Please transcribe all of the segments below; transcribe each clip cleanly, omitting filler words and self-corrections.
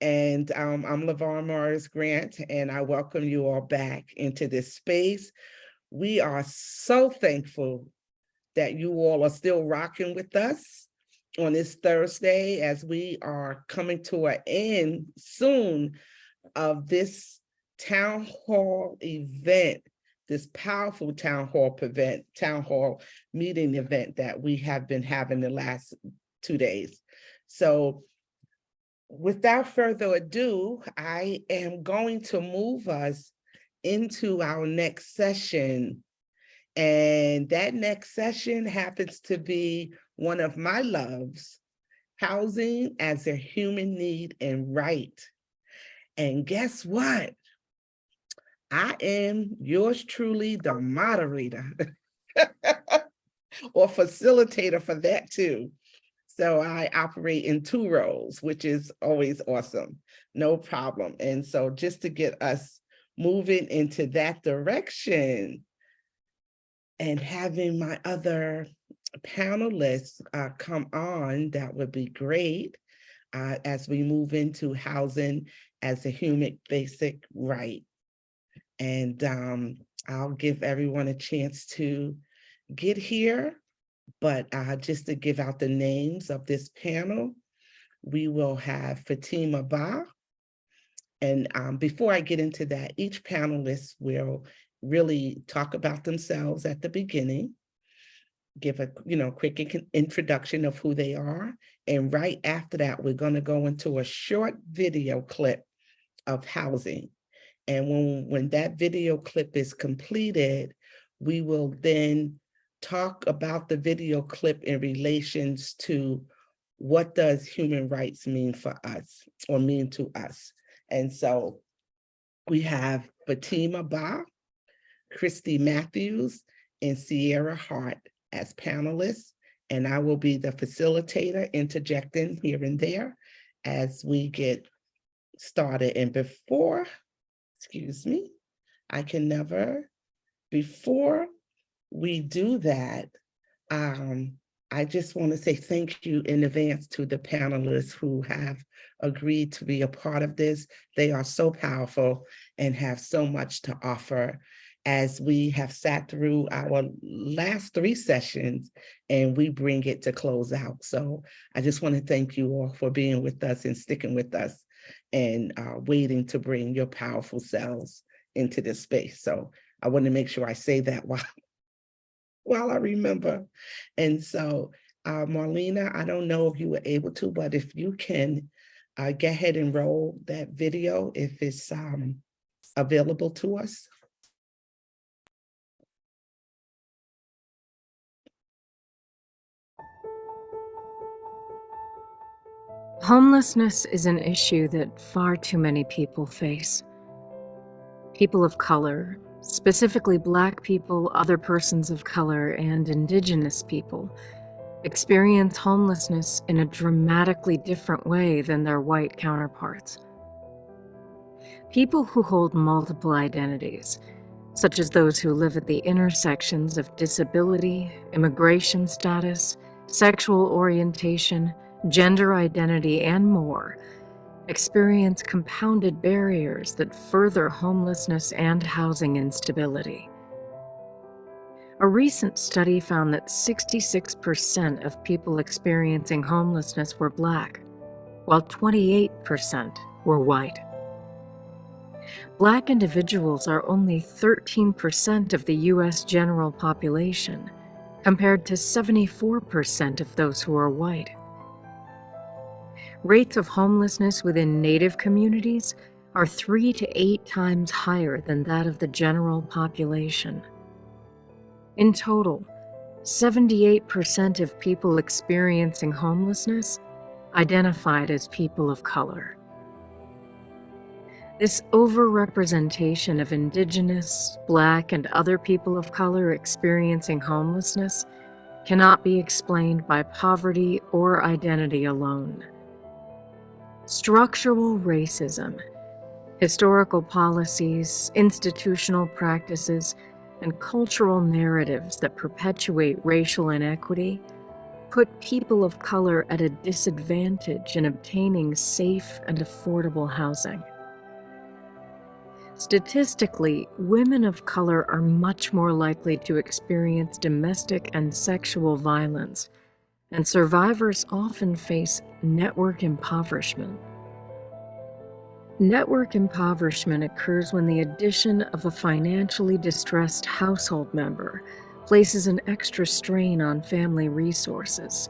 And I'm LaVon Morris Grant, and I welcome you all back into this space. We are so thankful that you all are still rocking with us on this Thursday as we are coming to an end soon of this town hall event, this powerful town hall meeting event that we have been having the last 2 days. So without further ado, I am going to move us into our next session. And that next session happens to be one of my loves, housing as a human need and right. And guess what? I am yours truly, the moderator or facilitator for that too. So I operate in 2 roles, which is always awesome. No problem. And so just to get us moving into that direction and having my other panelists come on, that would be great as we move into housing as a human basic right. And I'll give everyone a chance to get here. But just to give out the names of this panel, we will have Fatima Ba. And before I get into that, each panelist will really talk about themselves at the beginning, give a quick introduction of who they are. And right after that, we're going to go into a short video clip of housing. And when that video clip is completed, we will then talk about the video clip in relations to what does human rights mean for us or mean to us. And so we have Fatima Ba, Kristi Matthews, and Cierra Hart as panelists. And I will be the facilitator, interjecting here and there as we get started. And before we do that, I just want to say thank you in advance to the panelists who have agreed to be a part of this. They are so powerful and have so much to offer as we have sat through our last 3 sessions and we bring it to close out. So I just want to thank you all for being with us and sticking with us and waiting to bring your powerful selves into this space. So I want to make sure I say that while I remember. And so, Marlena, I don't know if you were able to, but if you can go ahead and roll that video, if it's available to us. Homelessness is an issue that far too many people face. People of color, specifically Black people, other persons of color, and Indigenous people, experience homelessness in a dramatically different way than their white counterparts. People who hold multiple identities, such as those who live at the intersections of disability, immigration status, sexual orientation, gender identity, and more, experience compounded barriers that further homelessness and housing instability. A recent study found that 66% of people experiencing homelessness were Black, while 28% were white. Black individuals are only 13% of the U.S. general population, compared to 74% of those who are white. Rates of homelessness within Native communities are 3 to 8 times higher than that of the general population. In total, 78% of people experiencing homelessness identified as people of color. This overrepresentation of Indigenous, Black, and other people of color experiencing homelessness cannot be explained by poverty or identity alone. Structural racism, historical policies, institutional practices, and cultural narratives that perpetuate racial inequity put people of color at a disadvantage in obtaining safe and affordable housing. Statistically, women of color are much more likely to experience domestic and sexual violence, and survivors often face network impoverishment. Network impoverishment occurs when the addition of a financially distressed household member places an extra strain on family resources.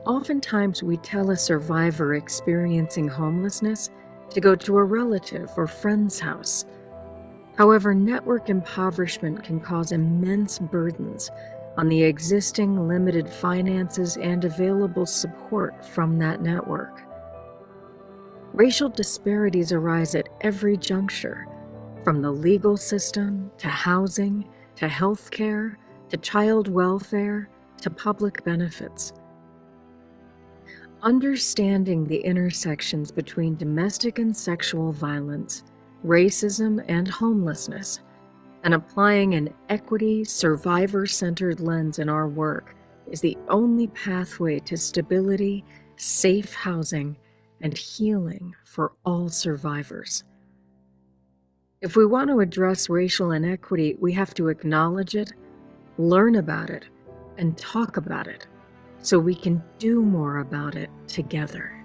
Oftentimes, we tell a survivor experiencing homelessness to go to a relative or friend's house. However, network impoverishment can cause immense burdens on the existing limited finances and available support from that network. Racial disparities arise at every juncture, from the legal system, to housing, to healthcare, to child welfare, to public benefits. Understanding the intersections between domestic and sexual violence, racism, and homelessness, and applying an equity, survivor-centered lens in our work is the only pathway to stability, safe housing, and healing for all survivors. If we want to address racial inequity, we have to acknowledge it, learn about it, and talk about it so we can do more about it together.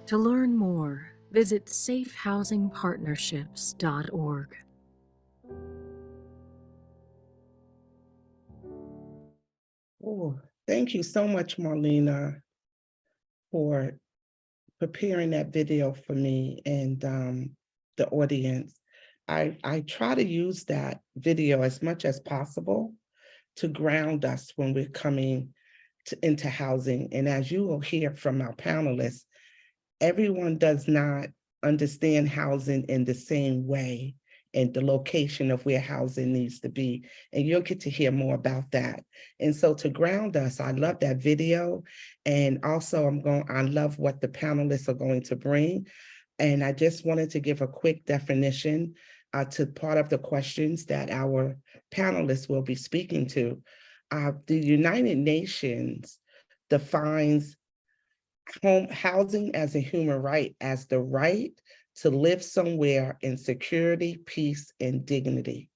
To learn more, visit safehousingpartnerships.org. Oh, thank you so much, Marlena, for preparing that video for me and the audience. I try to use that video as much as possible to ground us when we're coming into housing. And as you will hear from our panelists, everyone does not understand housing in the same way and the location of where housing needs to be. And you'll get to hear more about that. And so to ground us, I love that video. And also I love what the panelists are going to bring. And I just wanted to give a quick definition to part of the questions that our panelists will be speaking to. The United Nations defines housing as a human right as the right to live somewhere in security, peace, and dignity.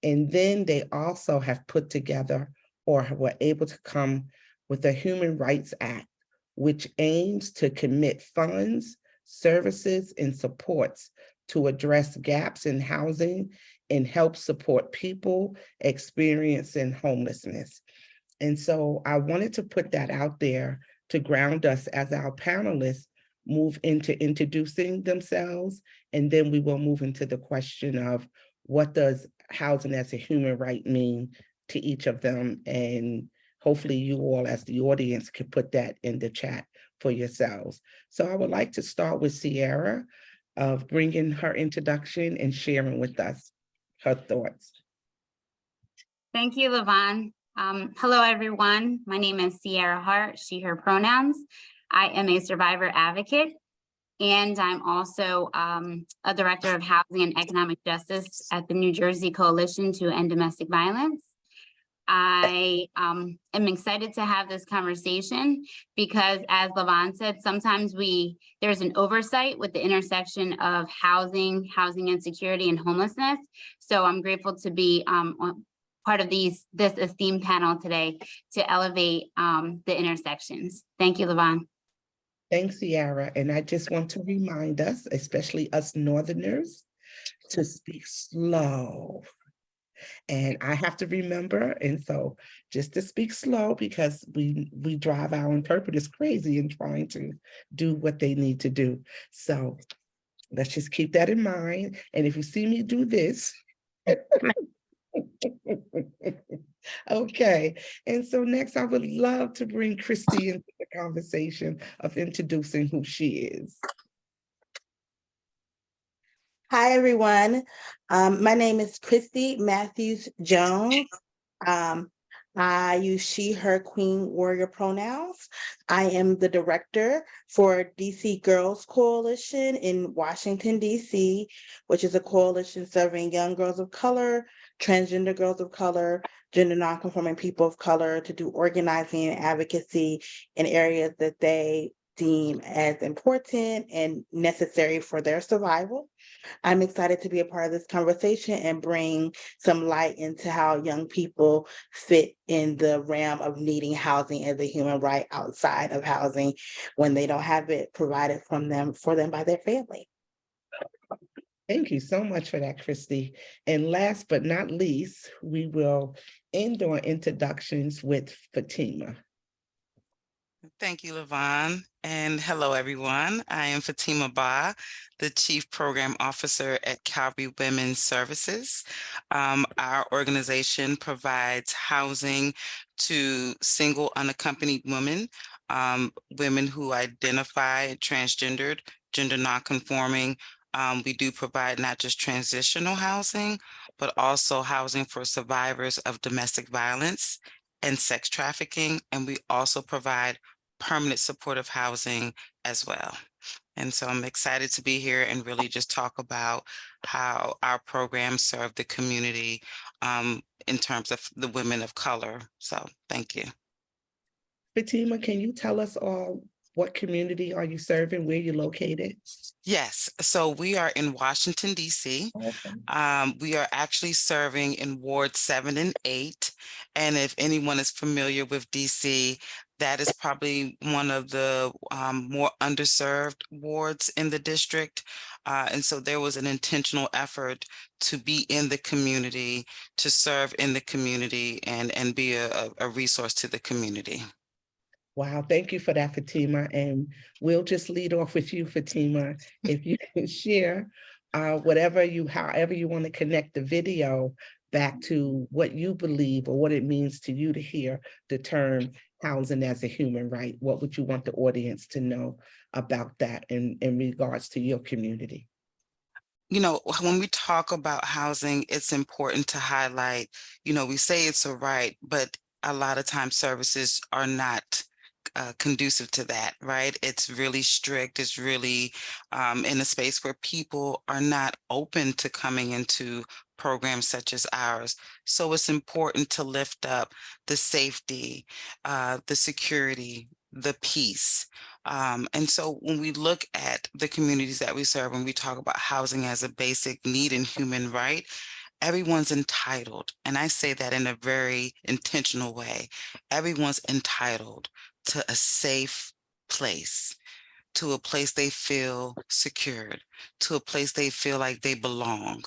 And then they also have put together or were able to come with a Human Rights Act, which aims to commit funds, services, and supports to address gaps in housing and help support people experiencing homelessness. And so I wanted to put that out there to ground us as our panelists move into introducing themselves. And then we will move into the question of what does housing as a human right mean to each of them. And hopefully you all as the audience can put that in the chat for yourselves. So I would like to start with Cierra of bringing her introduction and sharing with us her thoughts. Thank you, Levon. Hello, everyone. My name is Cierra Hart, she, her pronouns. I am a survivor advocate, and I'm also a director of housing and economic justice at the New Jersey Coalition to End Domestic Violence. I am excited to have this conversation because, as Levon said, sometimes there's an oversight with the intersection of housing insecurity, and homelessness. So I'm grateful to be part of this esteemed panel today to elevate the intersections. Thank you, Levon. Thanks, Cierra. And I just want to remind us, especially us Northerners, to speak slow. And I have to remember, and so just to speak slow because we drive our interpreters crazy in trying to do what they need to do. So let's just keep that in mind. And if you see me do this, okay. And so next, I would love to bring Kristi into the conversation of introducing who she is. Hi, everyone. My name is Kristi Matthews Jones. I use she, her, queen, warrior pronouns. I am the director for DC Girls Coalition in Washington, DC, which is a coalition serving young girls of color, transgender girls of color, gender nonconforming people of color to do organizing and advocacy in areas that they deem as important and necessary for their survival. I'm excited to be a part of this conversation and bring some light into how young people fit in the realm of needing housing as a human right outside of housing when they don't have it provided for them by their family. Thank you so much for that, Kristi. And last but not least, we will end our introductions with Fatima. Thank you, Levon. And hello, everyone. I am Fatima Ba, the Chief Program Officer at Calvary Women's Services. Our organization provides housing to single unaccompanied women, women who identify transgendered, gender nonconforming. We do provide not just transitional housing, but also housing for survivors of domestic violence and sex trafficking. And we also provide permanent supportive housing as well. And so I'm excited to be here and really just talk about how our programs serve the community in terms of the women of color. So thank you. Fatima, can you tell us all what community are you serving, where you're located? Yes, so we are in Washington, D.C. We are actually serving in Ward 7 and 8. And if anyone is familiar with DC, that is probably one of the more underserved wards in the district. And so there was an intentional effort to be in the community, to serve in the community, and be a resource to the community. Wow, thank you for that, Fatima. And we'll just lead off with you, Fatima. If you can share however you want to connect the video back to what you believe or what it means to you to hear the term housing as a human right. What would you want the audience to know about that in regards to your community? You know, when we talk about housing, it's important to highlight, we say it's a right, but a lot of times services are not conducive to that, right? It's really strict. It's really in a space where people are not open to coming into programs such as ours. So it's important to lift up the safety, the security, the peace. And so when we look at the communities that we serve, when we talk about housing as a basic need and human right, everyone's entitled. And I say that in a very intentional way. Everyone's entitled to a safe place, to a place they feel secured, to a place they feel like they belong.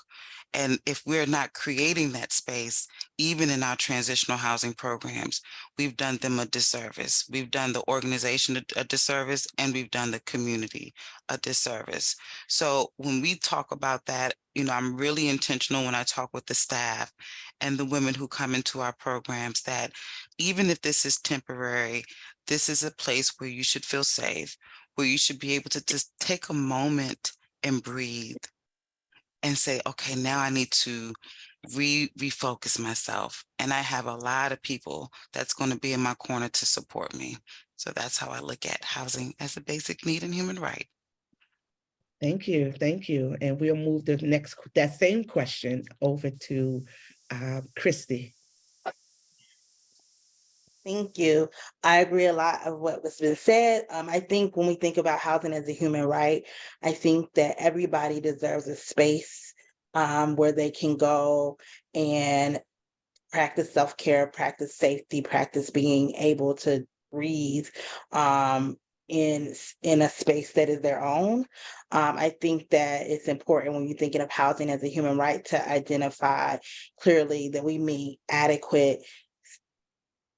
And if we're not creating that space, even in our transitional housing programs, we've done them a disservice. We've done the organization a disservice, and we've done the community a disservice. So when we talk about that, I'm really intentional when I talk with the staff and the women who come into our programs that even if this is temporary, this is a place where you should feel safe, where you should be able to just take a moment and breathe and say, okay, now I need to refocus myself. And I have a lot of people that's going to be in my corner to support me. So that's how I look at housing as a basic need and human right. Thank you. Thank you. And we'll move that same question over to Kristi. Thank you. I agree a lot of what was been said. I think when we think about housing as a human right, I think that everybody deserves a space where they can go and practice self-care, practice safety, practice being able to breathe in a space that is their own. I think that it's important when you're thinking of housing as a human right to identify clearly that we meet adequate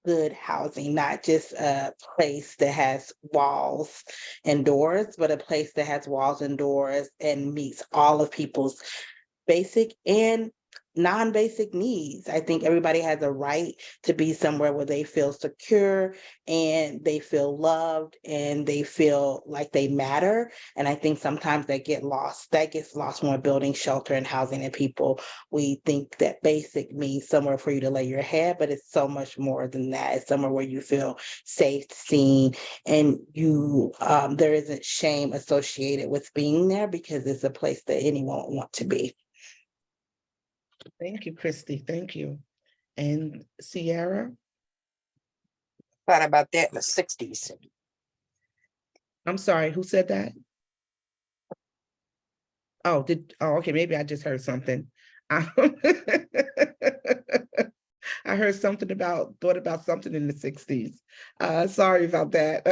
good housing, not just a place that has walls and doors, but a place that has walls and doors and meets all of people's basic and non-basic needs. I think everybody has a right to be somewhere where they feel secure and they feel loved and they feel like they matter. And I think sometimes that gets lost when we're building shelter and housing, and people, we think that basic means somewhere for you to lay your head, but it's so much more than that. It's somewhere where you feel safe, seen, and you there isn't shame associated with being there, because it's a place that anyone would want to be. Thank you, Kristi. Thank you. And Cierra? Thought about that in the 60s. I'm sorry, who said that? Oh, okay, maybe I just heard something. I heard something thought about something in the 60s. Sorry about that.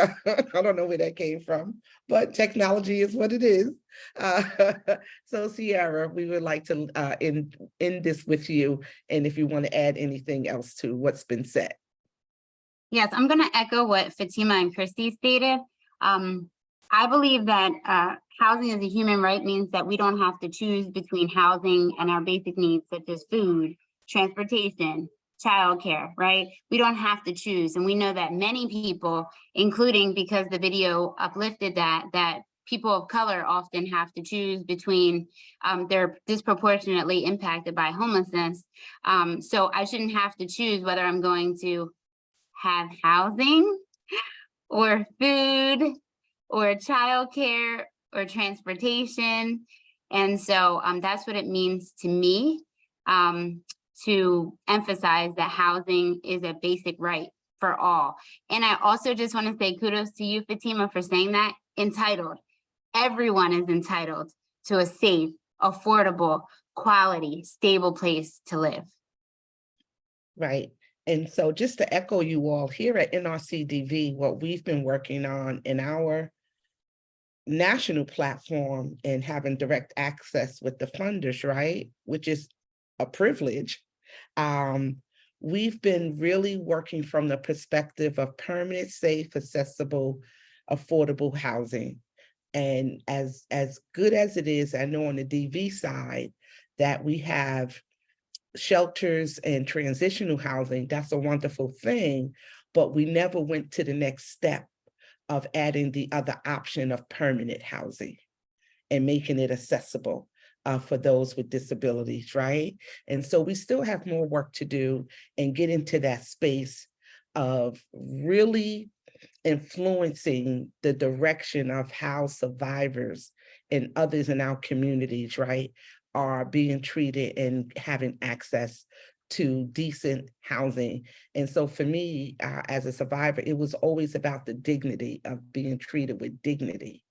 I don't know where that came from, but technology is what it is. So Cierra, we would like to end this with you, and if you want to add anything else to what's been said. Yes, I'm going to echo what Fatima and Kristi stated. I believe that housing as a human right means that we don't have to choose between housing and our basic needs, such as food, transportation, childcare, right? We don't have to choose. And we know that many people, including, because the video uplifted that people of color often have to choose between, they're disproportionately impacted by homelessness. So I shouldn't have to choose whether I'm going to have housing or food or childcare or transportation. And so that's what it means to me, to emphasize that housing is a basic right for all. And I also just want to say kudos to you, Fatima, for saying that. Entitled. Everyone is entitled to a safe, affordable, quality, stable place to live. Right. And so just to echo you all, here at NRCDV, what we've been working on in our national platform and having direct access with the funders, right, which is a privilege, we've been really working from the perspective of permanent, safe, accessible, affordable housing. And as good as it is, I know on the DV side that we have shelters and transitional housing, that's a wonderful thing, but we never went to the next step of adding the other option of permanent housing and making it accessible for those with disabilities, right? And so we still have more work to do and get into that space of really influencing the direction of how survivors and others in our communities, right, are being treated and having access to decent housing. And so for me, as a survivor, it was always about the dignity of being treated with dignity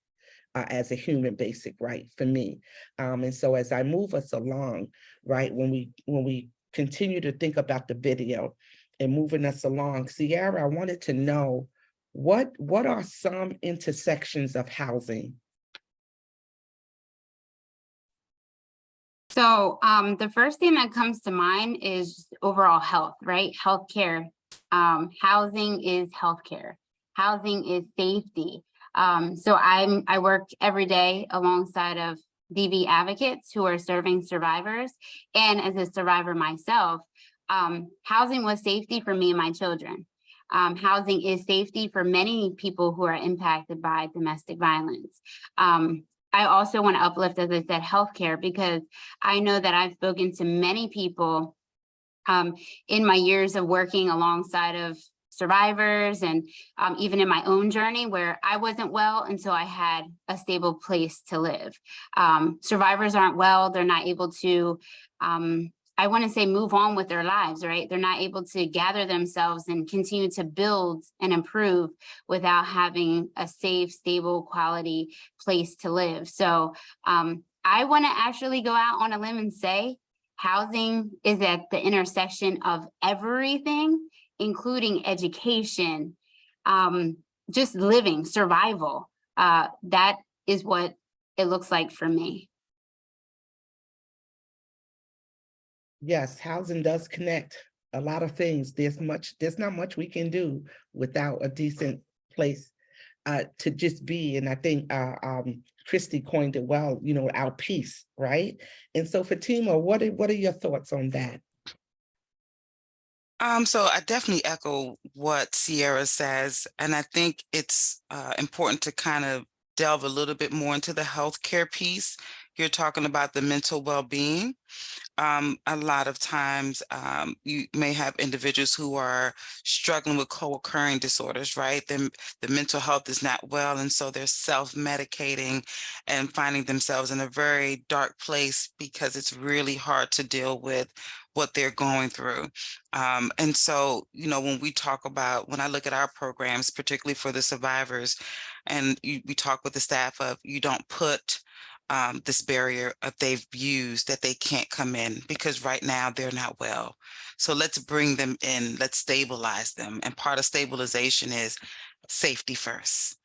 as a human basic right for me. And so as I move us along, right, when we continue to think about the video and moving us along, Cierra, I wanted to know what are some intersections of housing? So the first thing that comes to mind is overall health, right? Healthcare. Housing is healthcare. Housing is safety. So I work every day alongside of DV advocates who are serving survivors. And as a survivor myself, housing was safety for me and my children. Housing is safety for many people who are impacted by domestic violence. I also want to uplift, as I said, healthcare, because I know that I've spoken to many people in my years of working alongside of survivors and even in my own journey where I wasn't well until I had a stable place to live. Survivors aren't well, they're not able to, I want to say, move on with their lives, right? They're not able to gather themselves and continue to build and improve without having a safe, stable, quality place to live. So I want to actually go out on a limb and say housing is at the intersection of everything, including education, just living, survival. That is what it looks like for me. Yes, housing does connect a lot of things. There's not much we can do without a decent place to just be, and I think Kristi coined it well, you know, our peace, right? And so Fatima, what are your thoughts on that? So I definitely echo what Cierra says, and I think it's important to kind of delve a little bit more into the healthcare piece. You're talking about the mental well-being. A lot of times you may have individuals who are struggling with co-occurring disorders, right? The mental health is not well, and so they're self-medicating and finding themselves in a very dark place because it's really hard to deal with what they're going through. And so, you know, when I look at our programs, particularly for the survivors, and we talk with the staff of, you don't put this barrier if they've used that they can't come in because right now they're not well. So let's bring them in, let's stabilize them. And part of stabilization is safety first,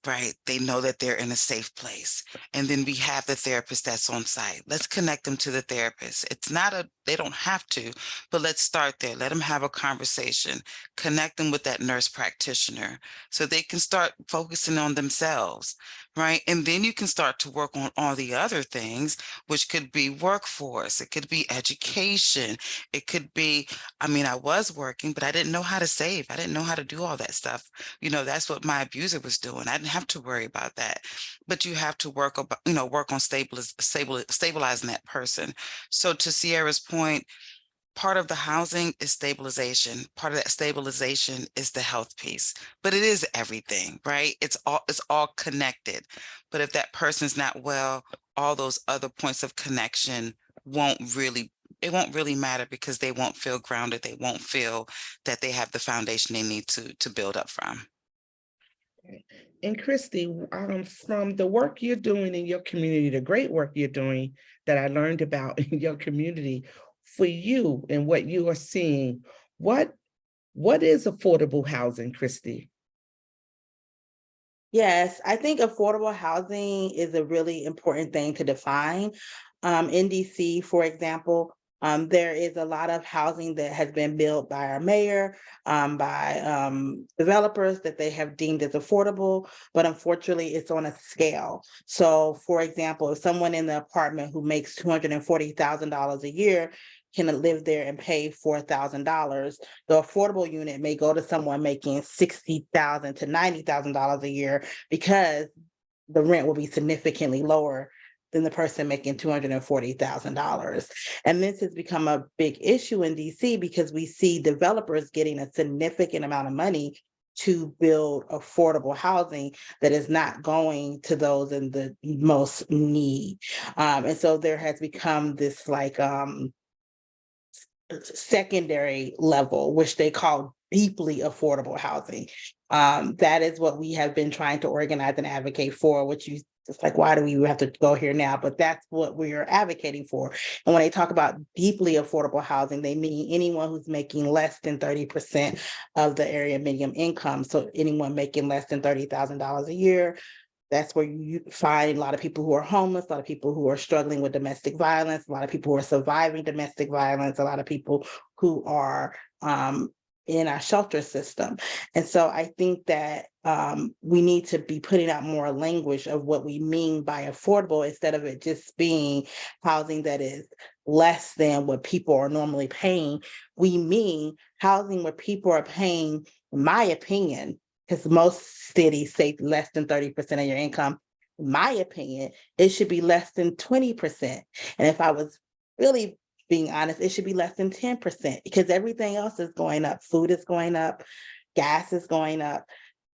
right? They know that they're in a safe place. And then we have the therapist that's on site. Let's connect them to the therapist. They don't have to, but let's start there. Let them have a conversation, connect them with that nurse practitioner so they can start focusing on themselves, right? And then you can start to work on all the other things, which could be workforce, it could be education, it could be, I was working, but I didn't know how to save. I didn't know how to do all that stuff. You know, that's what my abuser was doing. I didn't have to worry about that. But you have to work on stabilizing that person. So to Sierra's point, part of the housing is stabilization. Part of that stabilization is the health piece, but it is everything, right? It's all connected. But if that person's not well, all those other points of connection won't really matter because they won't feel grounded. They won't feel that they have the foundation they need to build up from. And Kristi, from the work you're doing in your community, the great work you're doing that I learned about in your community, for you and what you are seeing, what is affordable housing, Kristi? Yes, I think affordable housing is a really important thing to define. In DC, for example, there is a lot of housing that has been built by our mayor, by developers that they have deemed as affordable, but unfortunately it's on a scale. So for example, if someone in the apartment who makes $240,000 a year can live there and pay $4,000, the affordable unit may go to someone making $60,000 to $90,000 a year because the rent will be significantly lower than the person making $240,000. And this has become a big issue in DC because we see developers getting a significant amount of money to build affordable housing that is not going to those in the most need. And so there has become this secondary level, which they call deeply affordable housing. That is what we have been trying to organize and advocate for, which you just like, why do we have to go here now? But that's what we are advocating for. And when they talk about deeply affordable housing, they mean anyone who's making less than 30% of the area minimum income. So anyone making less than $30,000 a year. That's where you find a lot of people who are homeless, a lot of people who are struggling with domestic violence, a lot of people who are surviving domestic violence, a lot of people who are in our shelter system. And so I think that we need to be putting out more language of what we mean by affordable instead of it just being housing that is less than what people are normally paying. We mean housing where people are paying, in my opinion, because most cities say less than 30% of your income. In my opinion, it should be less than 20%. And if I was really being honest, it should be less than 10% because everything else is going up. Food is going up, gas is going up,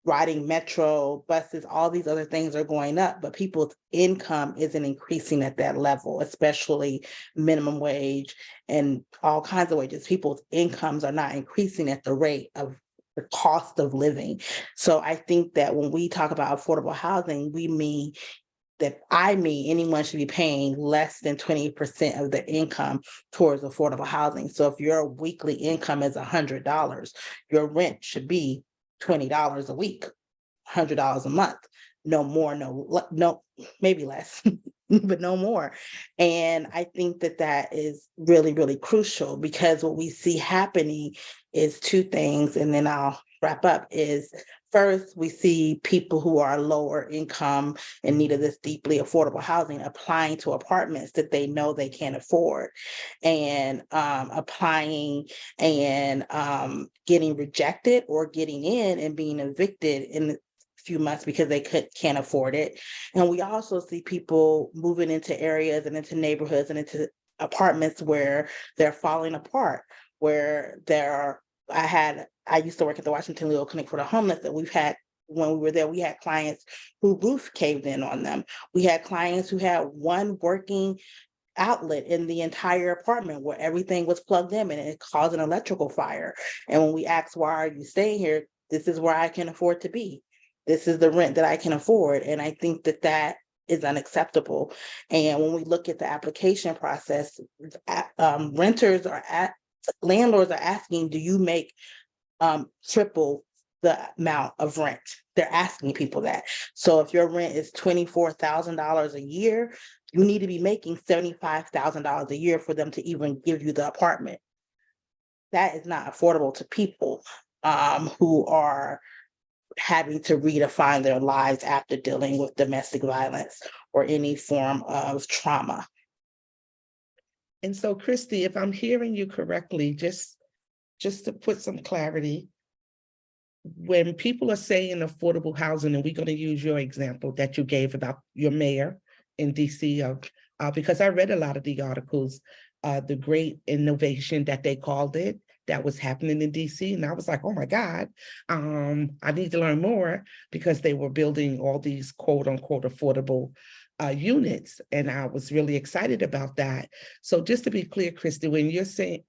riding metro, buses, all these other things are going up, but people's income isn't increasing at that level, especially minimum wage and all kinds of wages. People's incomes are not increasing at the rate of the cost of living. So I think that when we talk about affordable housing, we mean anyone should be paying less than 20% of their income towards affordable housing. So if your weekly income is $100, your rent should be $20 a week, $100 a month, no more, no, maybe less, but no more. And I think that that is really, really crucial because what we see happening is two things, and then I'll wrap up, is first, we see people who are lower income in need of this deeply affordable housing applying to apartments that they know they can't afford, and applying and getting rejected or getting in and being evicted in a few months because they can't afford it. And we also see people moving into areas and into neighborhoods and into apartments where they're falling apart, where I used to work at the Washington Legal Clinic for the Homeless, and when we were there, we had clients who roof caved in on them. We had clients who had one working outlet in the entire apartment where everything was plugged in and it caused an electrical fire. And when we asked, why are you staying here? This is where I can afford to be. This is the rent that I can afford. And I think that that is unacceptable. And when we look at the application process, landlords are asking, do you make triple the amount of rent? They're asking people that. So if your rent is $24,000 a year, you need to be making $75,000 a year for them to even give you the apartment. That is not affordable to people who are having to redefine their lives after dealing with domestic violence or any form of trauma. And so, Kristi, if I'm hearing you correctly, just to put some clarity, when people are saying affordable housing, and we're going to use your example that you gave about your mayor in DC, because I read a lot of the articles, the great innovation that they called it, that was happening in DC. And I was like, oh my God, I need to learn more, because they were building all these quote unquote affordable units. And I was really excited about that. So just to be clear, Kristi, when you're saying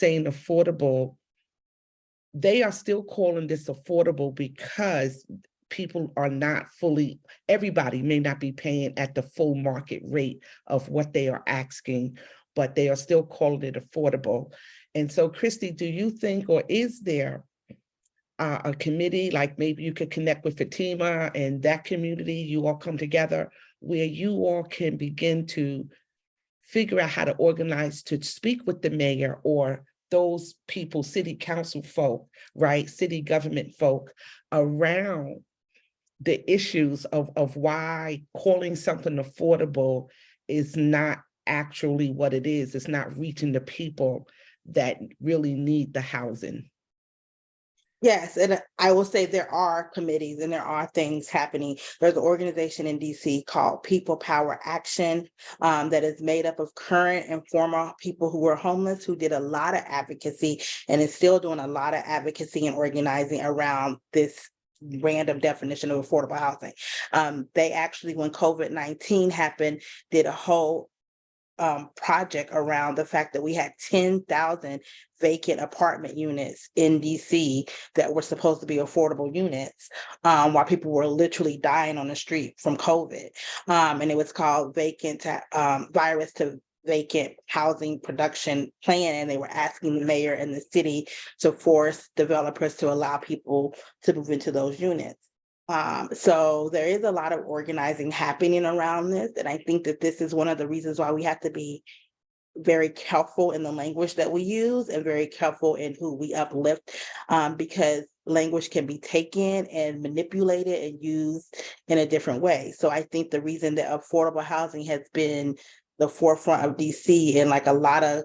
affordable, they are still calling this affordable because people are not everybody may not be paying at the full market rate of what they are asking, but they are still calling it affordable. And so, Kristi, do you think, or is there a committee, like maybe you could connect with Fatima and that community, you all come together, where you all can begin to figure out how to organize to speak with the mayor or those people, city council folk, right, city government folk, around the issues of why calling something affordable is not actually what it is. It's not reaching the people that really need the housing. Yes, and I will say there are committees and there are things happening. There's an organization in DC called People Power Action that is made up of current and former people who were homeless, who did a lot of advocacy and is still doing a lot of advocacy and organizing around this random definition of affordable housing. They actually, when COVID-19 happened, did a whole project around the fact that we had 10,000 vacant apartment units in DC that were supposed to be affordable units, while people were literally dying on the street from COVID. And it was called Virus to Vacant Housing Production Plan. And they were asking the mayor and the city to force developers to allow people to move into those units. So there is a lot of organizing happening around this. And I think that this is one of the reasons why we have to be very careful in the language that we use and very careful in who we uplift, because language can be taken and manipulated and used in a different way. So I think the reason that affordable housing has been the forefront of DC, and like a lot of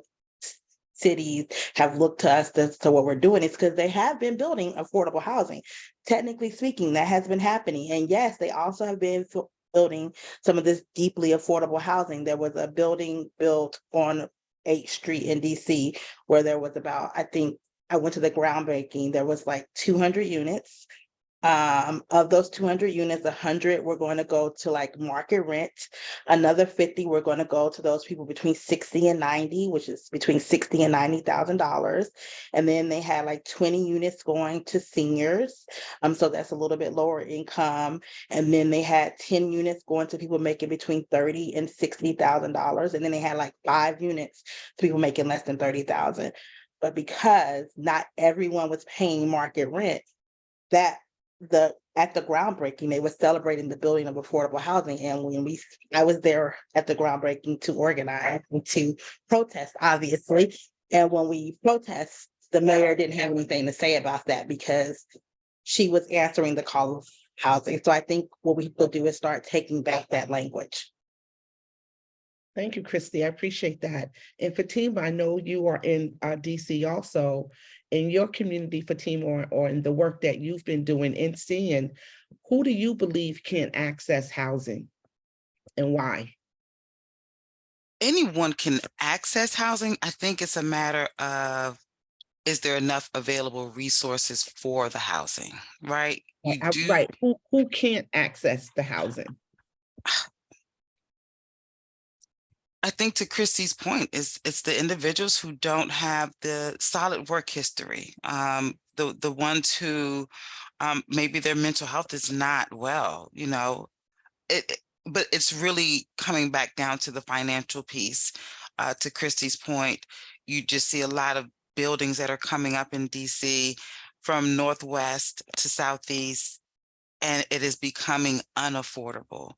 cities have looked to us as to what we're doing, is because they have been building affordable housing. Technically speaking, that has been happening. And yes, they also have been building some of this deeply affordable housing. There was a building built on 8th Street in DC where there was about, I think I went to the groundbreaking, there was like 200 units. Of those 200 units, 100 were going to go to like market rent. Another 50 were going to go to those people between 60 and 90, which is between $60,000 and $90,000. And then they had like 20 units going to seniors. So that's a little bit lower income. And then they had 10 units going to people making between $30,000 and $60,000. And then they had like 5 units to people making less than $30,000. But because not everyone was paying market rent, at the groundbreaking, they were celebrating the building of affordable housing. And I was there at the groundbreaking to organize and to protest, obviously. And when we protest, the mayor didn't have anything to say about that, because she was answering the call of housing. So I think what we will do is start taking back that language. Thank you, Kristi. I appreciate that. And Fatima, I know you are in DC also. In your community, Fatima, or in the work that you've been doing and seeing, who do you believe can access housing and why? Anyone can access housing. I think it's a matter of, is there enough available resources for the housing, right? You do. Right. Who can't access the housing? I think to Kristi's point, it's the individuals who don't have the solid work history, the ones who maybe their mental health is not well, but it's really coming back down to the financial piece. To Kristi's point, you just see a lot of buildings that are coming up in DC from Northwest to Southeast, and it is becoming unaffordable.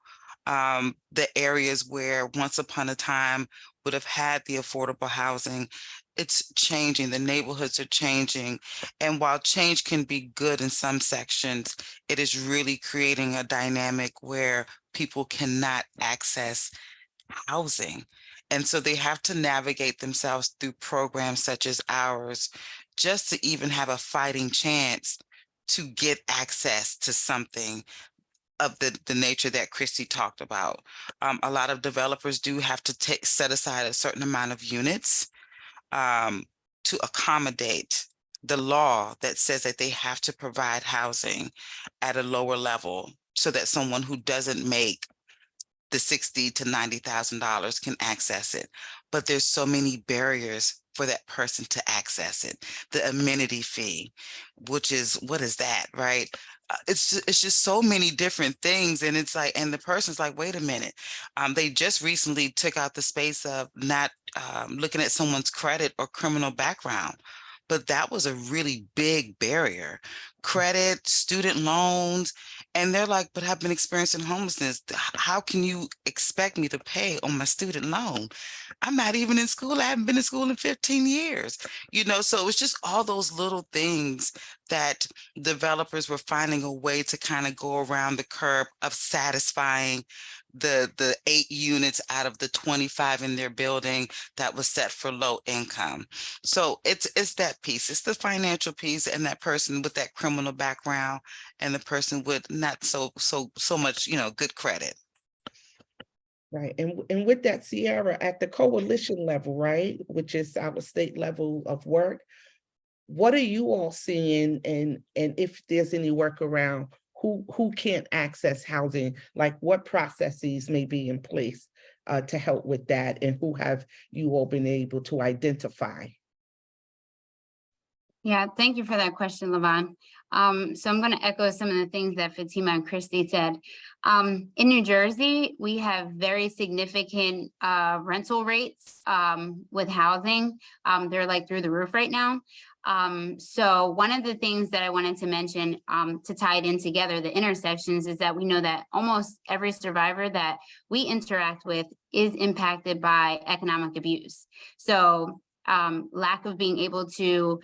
The areas where once upon a time would have had the affordable housing, it's changing. The neighborhoods are changing. And while change can be good in some sections, it is really creating a dynamic where people cannot access housing. And so they have to navigate themselves through programs such as ours, just to even have a fighting chance to get access to something of the nature that Kristi talked about. A lot of developers do have to set aside a certain amount of units to accommodate the law that says that they have to provide housing at a lower level so that someone who doesn't make the $60,000 to $90,000 can access it. But there's so many barriers for that person to access it. The amenity fee, which is, what is that, right? It's just so many different things. And it's like, and the person's like, wait a minute. They just recently took out the space of not looking at someone's credit or criminal background. But that was a really big barrier. Credit, student loans, and they're like, but I've been experiencing homelessness. How can you expect me to pay on my student loan? I'm not even in school. I haven't been in school in 15 years. So it's just all those little things that developers were finding a way to kind of go around the curb of satisfying the 8 units out of the 25 in their building that was set for low income. So it's that piece. It's the financial piece, and that person with that criminal background, and the person with not so much, good credit. Right. And with that, Cierra, at the coalition level, right, which is our state level of work, what are you all seeing, and if there's any work around who can't access housing, like what processes may be in place to help with that, and who have you all been able to identify? Yeah, thank you for that question, Levon. So I'm going to echo some of the things that Fatima and Kristi said. In New Jersey, we have very significant rental rates with housing. They're like through the roof right now. So one of the things that I wanted to mention to tie it in together, the intersections, is that we know that almost every survivor that we interact with is impacted by economic abuse. So lack of being able to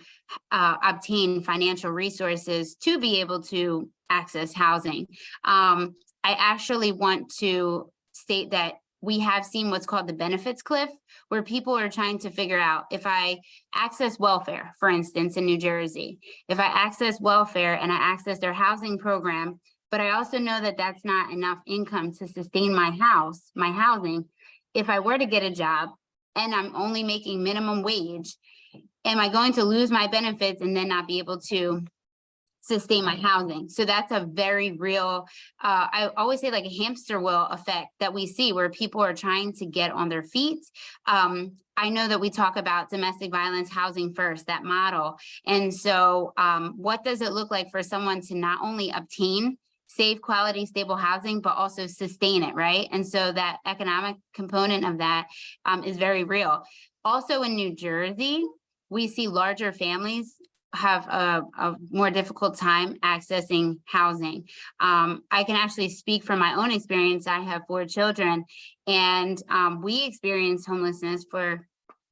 obtain financial resources to be able to access housing. I actually want to state that we have seen what's called the benefits cliff, where people are trying to figure out, if I access welfare, for instance, in New Jersey, if I access welfare and I access their housing program, but I also know that that's not enough income to sustain my housing. If I were to get a job and I'm only making minimum wage, am I going to lose my benefits and then not be able to sustain my housing? So that's a very real, I always say, like a hamster wheel effect that we see, where people are trying to get on their feet. I know that we talk about domestic violence housing first, that model. And so what does it look like for someone to not only obtain safe, quality, stable housing, but also sustain it, right? And so that economic component of that is very real. Also in New Jersey, we see larger families have a more difficult time accessing housing. I can actually speak from my own experience. I have 4 children, and we experienced homelessness for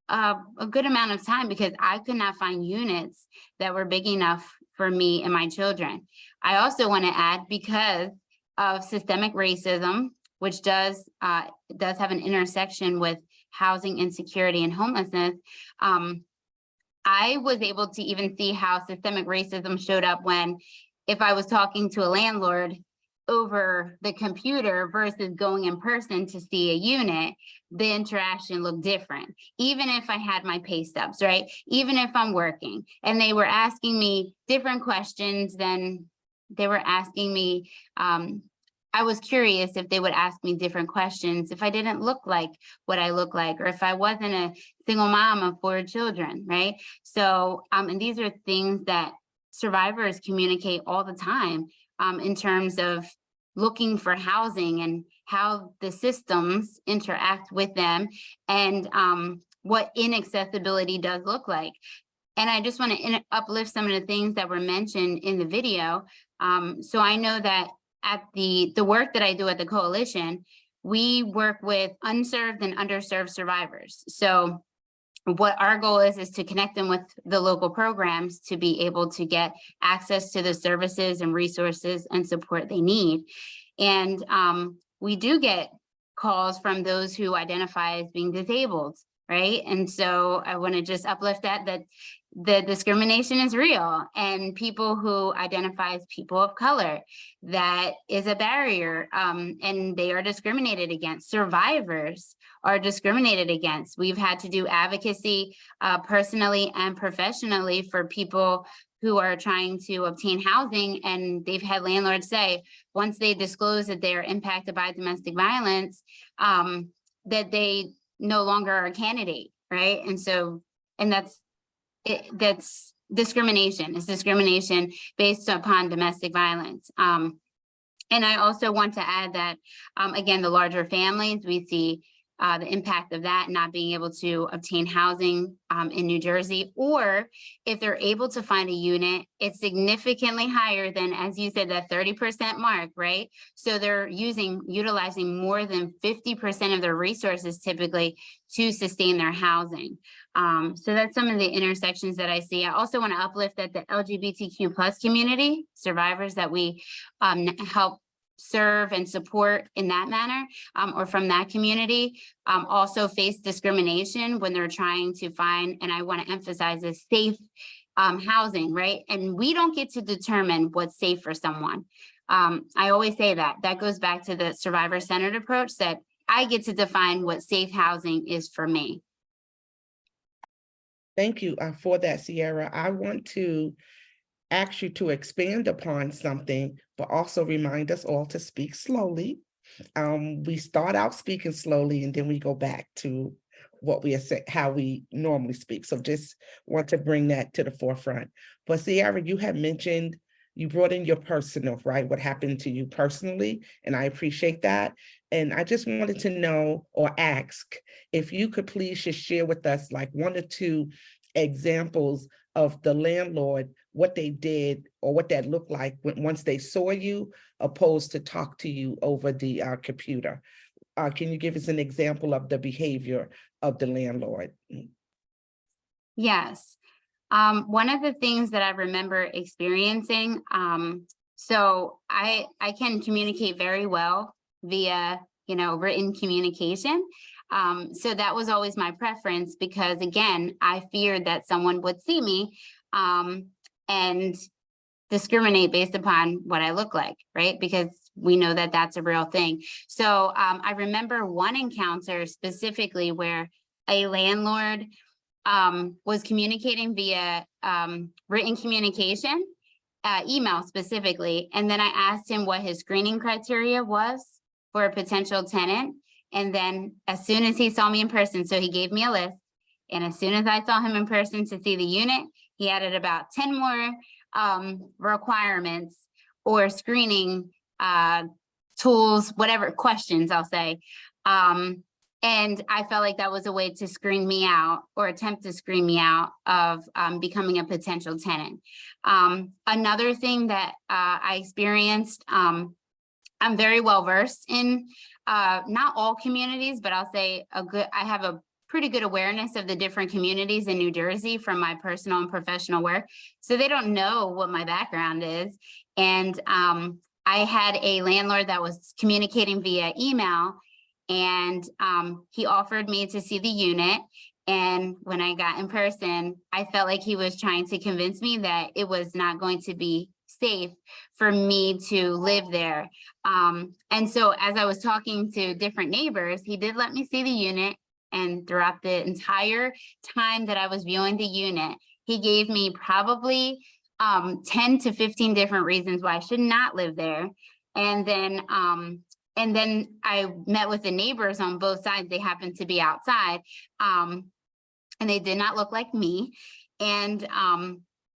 a good amount of time because I could not find units that were big enough for me and my children. I also want to add, because of systemic racism, which does have an intersection with housing insecurity and homelessness, I was able to even see how systemic racism showed up when, if I was talking to a landlord over the computer versus going in person to see a unit, the interaction looked different. Even if I had my pay stubs, right? Even if I'm working and they were asking me different questions than they were asking me, I was curious if they would ask me different questions if I didn't look like what I look like, or if I wasn't a single mom of 4 children, right? So, and these are things that survivors communicate all the time, in terms of looking for housing and how the systems interact with them, and what inaccessibility does look like. And I just want to uplift some of the things that were mentioned in the video. So I know that at the work that I do at the coalition, we work with unserved and underserved survivors. So what our goal is to connect them with the local programs to be able to get access to the services and resources and support they need. And we do get calls from those who identify as being disabled, right? And so I want to just uplift that the discrimination is real, and people who identify as people of color, that is a barrier, and they are discriminated against. Survivors are discriminated against. We've had to do advocacy personally and professionally for people who are trying to obtain housing, and they've had landlords say, once they disclose that they are impacted by domestic violence, that they no longer are a candidate, right? And so, and that's discrimination. It's discrimination based upon domestic violence. And I also want to add that, again, the larger families, we see the impact of that not being able to obtain housing in New Jersey, or if they're able to find a unit, it's significantly higher than, as you said, that 30% mark, right? So they're utilizing more than 50% of their resources typically to sustain their housing. So that's some of the intersections that I see. I also want to uplift that the LGBTQ plus community, survivors that we help serve and support in that manner, or from that community, also face discrimination when they're trying to find, and I want to emphasize this, safe housing, right? And we don't get to determine what's safe for someone. I always say that goes back to the survivor-centered approach, that I get to define what safe housing is for me. Thank you for that, Cierra. I want to ask you to expand upon something, but also remind us all to speak slowly. We start out speaking slowly, and then we go back to what we are saying, how we normally speak. So just want to bring that to the forefront. But Cierra, you had mentioned, you brought in your personal, right? What happened to you personally, and I appreciate that. And I just wanted to know or ask if you could please just share with us like 1 or 2 examples of the landlord, what they did or what that looked like once they saw you, opposed to talk to you over the computer. Can you give us an example of the behavior of the landlord? Yes. One of the things that I remember experiencing, so I can communicate very well via, written communication. So that was always my preference, because again, I feared that someone would see me and discriminate based upon what I look like, right? Because we know that that's a real thing. So I remember one encounter specifically where a landlord was communicating via written communication, email specifically. And then I asked him what his screening criteria was for a potential tenant. And then as soon as he saw me in person, so he gave me a list. And as soon as I saw him in person to see the unit, he added about 10 more requirements or screening tools, whatever questions I'll say. And I felt like that was a way to screen me out, or attempt to screen me out of becoming a potential tenant. Another thing that I experienced, I'm very well versed in not all communities, but I'll say I have a pretty good awareness of the different communities in New Jersey from my personal and professional work. So they don't know what my background is. And I had a landlord that was communicating via email, and he offered me to see the unit. And when I got in person, I felt like he was trying to convince me that it was not going to be safe for me to live there. And so as I was talking to different neighbors, he did let me see the unit. And throughout the entire time that I was viewing the unit, he gave me probably 10 to 15 different reasons why I should not live there. And then I met with the neighbors on both sides. They happened to be outside, and they did not look like me. And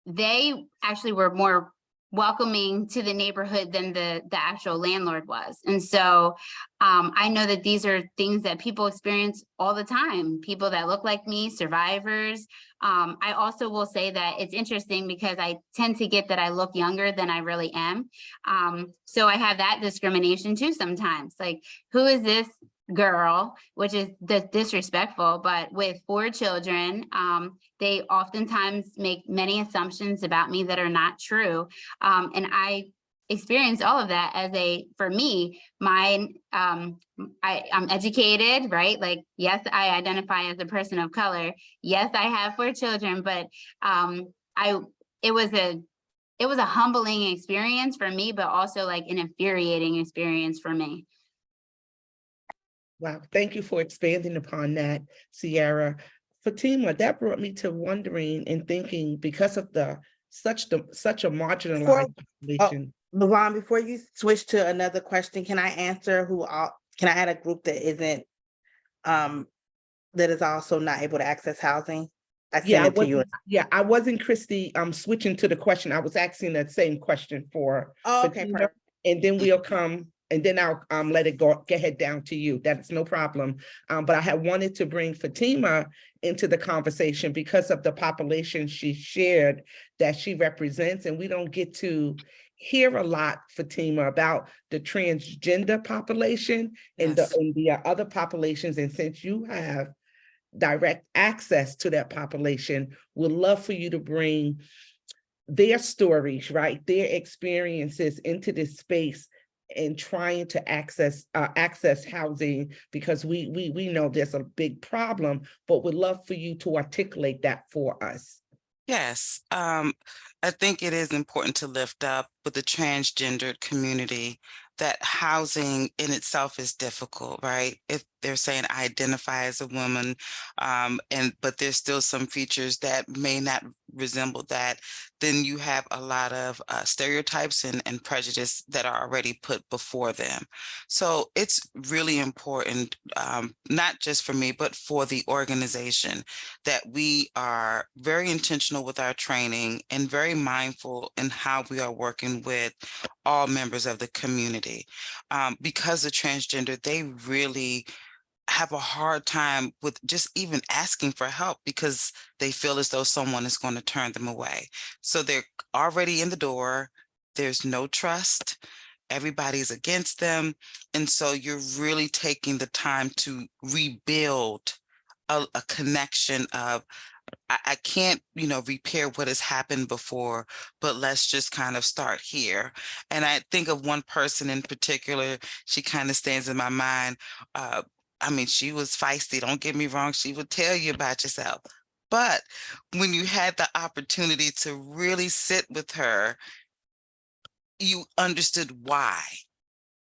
they actually were more welcoming to the neighborhood than the actual landlord was. And so I know that these are things that people experience all the time, people that look like me, survivors. I also will say that it's interesting because I tend to get that I look younger than I really am. So I have that discrimination too sometimes, like, who is this girl, which is disrespectful, but with 4 children, they oftentimes make many assumptions about me that are not true. And I experience all of that as for me, I'm educated, right? Like, yes, I identify as a person of color. Yes, I have 4 children, but it was a humbling experience for me, but also like an infuriating experience for me. Wow, thank you for expanding upon that, Cierra. Fatima, that brought me to wondering and thinking, because of such a marginalized population. Levon, before you switch to another question, can I answer can I add a group that isn't that is also not able to access housing? I sent it to you. Yeah, I wasn't, Kristi. I'm switching to the question. I was asking that same question for okay, Fatima, perfect. and then we'll come. And then I'll let it go, get head down to you. That's no problem. But I had wanted to bring Fatima into the conversation because of the population she shared that she represents. And we don't get to hear a lot, Fatima, about the transgender population and the other populations. And since you have direct access to that population, we'd love for you to bring their stories, right? Their experiences into this space and trying to access housing, because we know there's a big problem, but we'd love for you to articulate that for us. Yes, I think it is important to lift up with the transgendered community that housing in itself is difficult, right? If they're saying I identify as a woman, but there's still some features that may not resemble that, then you have a lot of stereotypes and prejudice that are already put before them. So it's really important, not just for me, but for the organization, that we are very intentional with our training and very mindful in how we are working with all members of the community. Because of transgender, they really have a hard time with just even asking for help because they feel as though someone is going to turn them away. So they're already in the door. There's no trust. Everybody's against them. And so you're really taking the time to rebuild a connection of, I can't, repair what has happened before, but let's just kind of start here. And I think of one person in particular, she kind of stands in my mind. She was feisty, don't get me wrong. She would tell you about yourself. But when you had the opportunity to really sit with her, you understood why.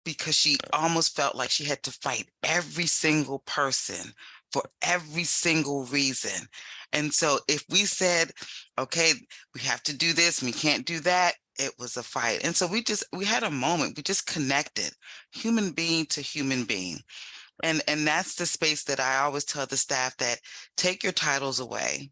Because she almost felt like she had to fight every single person for every single reason. And so if we said, okay, we have to do this, we can't do that, it was a fight. And so we had a moment, we just connected, human being to human being. And that's the space that I always tell the staff, that take your titles away.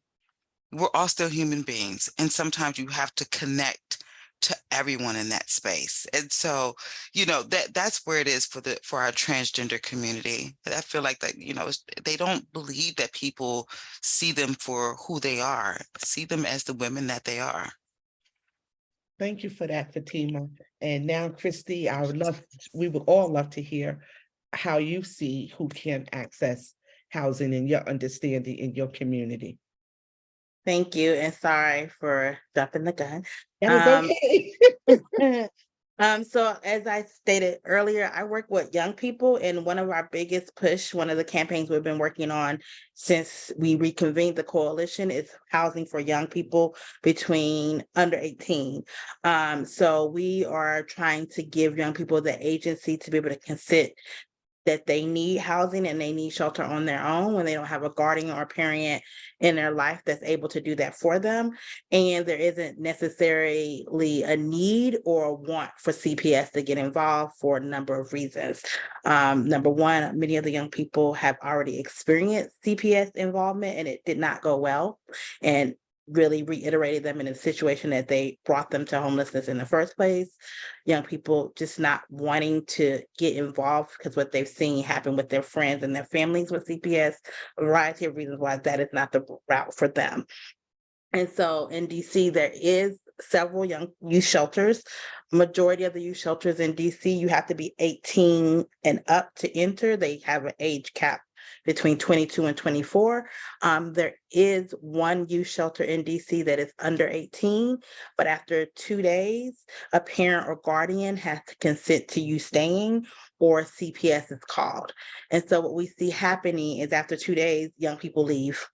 We're all still human beings. And sometimes you have to connect to everyone in that space. And so, that's where it is for our transgender community. I feel like that, they don't believe that people see them for who they are, see them as the women that they are. Thank you for that, Fatima. And now, Kristi, we would all love to hear how you see who can access housing and your understanding in your community. Thank you, and sorry for jumping the gun. That is okay. So as I stated earlier, I work with young people, and one of our biggest push, one of the campaigns we've been working on since we reconvened the coalition, is housing for young people between under 18. So we are trying to give young people the agency to be able to consent that they need housing and they need shelter on their own when they don't have a guardian or parent in their life that's able to do that for them. And there isn't necessarily a need or a want for CPS to get involved for a number of reasons. Number one, many of the young people have already experienced CPS involvement and it did not go well, and really reiterated them in a situation that they brought them to homelessness in the first place. Young people just not wanting to get involved because what they've seen happen with their friends and their families with CPS, a variety of reasons why that is not the route for them. And so in DC, there is several young youth shelters. Majority of the youth shelters in DC, you have to be 18 and up to enter. They have an age cap between 22 and 24. There is one youth shelter in DC that is under 18, but after 2 days, a parent or guardian has to consent to you staying, or CPS is called. And so what we see happening is after 2 days, young people leave,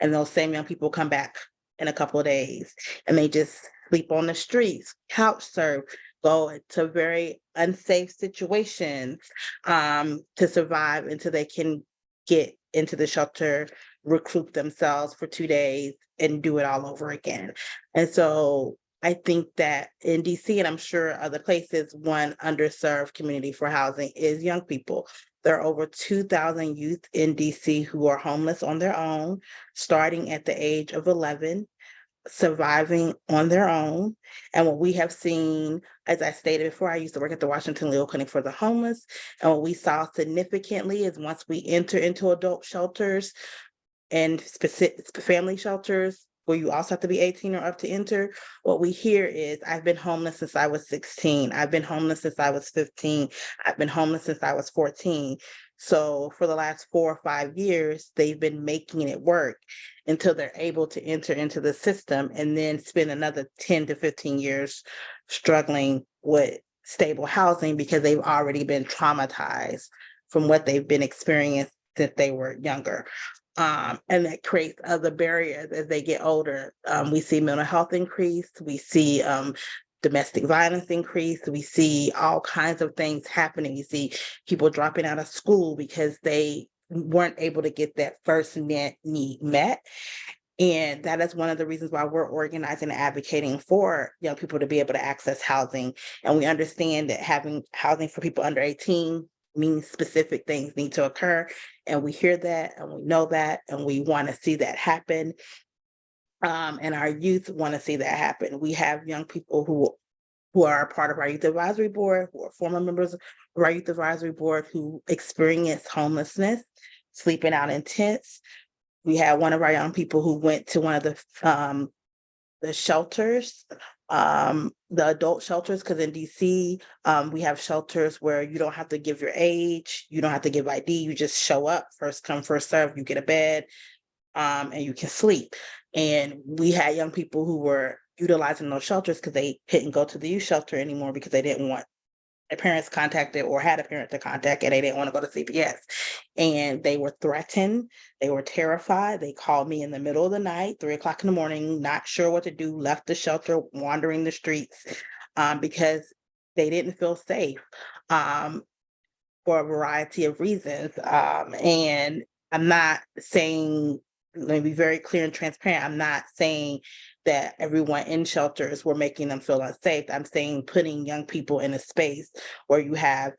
and those same young people come back in a couple of days, and they just sleep on the streets, couch surf, go into very unsafe situations to survive until they can get into the shelter, recruit themselves for 2 days, and do it all over again. And so I think that in DC, and I'm sure other places, one underserved community for housing is young people. There are over 2,000 youth in DC who are homeless on their own, starting at the age of 11, surviving on their own. And what we have seen, as I stated before, I used to work at the Washington Legal Clinic for the Homeless. And what we saw significantly is once we enter into adult shelters and specific family shelters, where you also have to be 18 or up to enter, what we hear is, I've been homeless since I was 16. I've been homeless since I was 15. I've been homeless since I was 14. So for the last 4 or 5 years, they've been making it work until they're able to enter into the system, and then spend another 10 to 15 years struggling with stable housing because they've already been traumatized from what they've been experiencing since they were younger. And that creates other barriers as they get older. We see mental health increase, we see domestic violence increase, we see all kinds of things happening. You see people dropping out of school because they weren't able to get that first need met. And that is one of the reasons why we're organizing and advocating for young people to be able to access housing. And we understand that having housing for people under 18 means specific things need to occur. And we hear that, and we know that, and we want to see that happen. And our youth want to see that happen. We have young people who are a part of our youth advisory board, who are former members of our youth advisory board, who experience homelessness, sleeping out in tents. We had one of our young people who went to one of the shelters, the adult shelters, because in DC, we have shelters where you don't have to give your age, you don't have to give ID, you just show up, first come, first serve, you get a bed, and you can sleep. And we had young people who were utilizing those shelters because they couldn't go to the youth shelter anymore because they didn't want their parents contacted or had a parent to contact, and they didn't want to go to CPS. And they were threatened, they were terrified. They called me in the middle of the night, 3 o'clock in the morning, not sure what to do, left the shelter, wandering the streets, because they didn't feel safe, for a variety of reasons. And I'm not saying, let me be very clear and transparent, I'm not saying that everyone in shelters were making them feel unsafe. I'm saying putting young people in a space where you have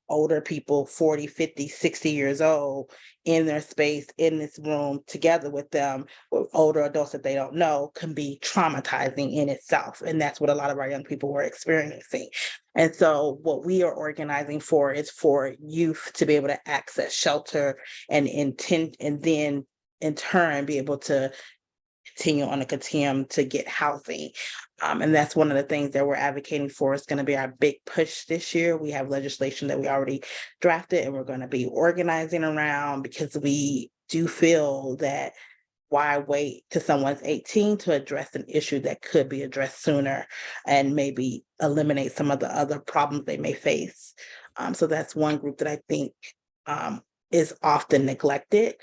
older people, 40, 50, 60 years old, in their space, in this room together with them, with older adults that they don't know, can be traumatizing in itself. And that's what a lot of our young people were experiencing. And so what we are organizing for is for youth to be able to access shelter and then in turn be able to continue on a continuum to get housing. And that's one of the things that we're advocating for. It's going to be our big push this year. We have legislation that we already drafted and we're going to be organizing around, because we do feel that why wait till someone's 18 to address an issue that could be addressed sooner and maybe eliminate some of the other problems they may face. So that's one group that I think is often neglected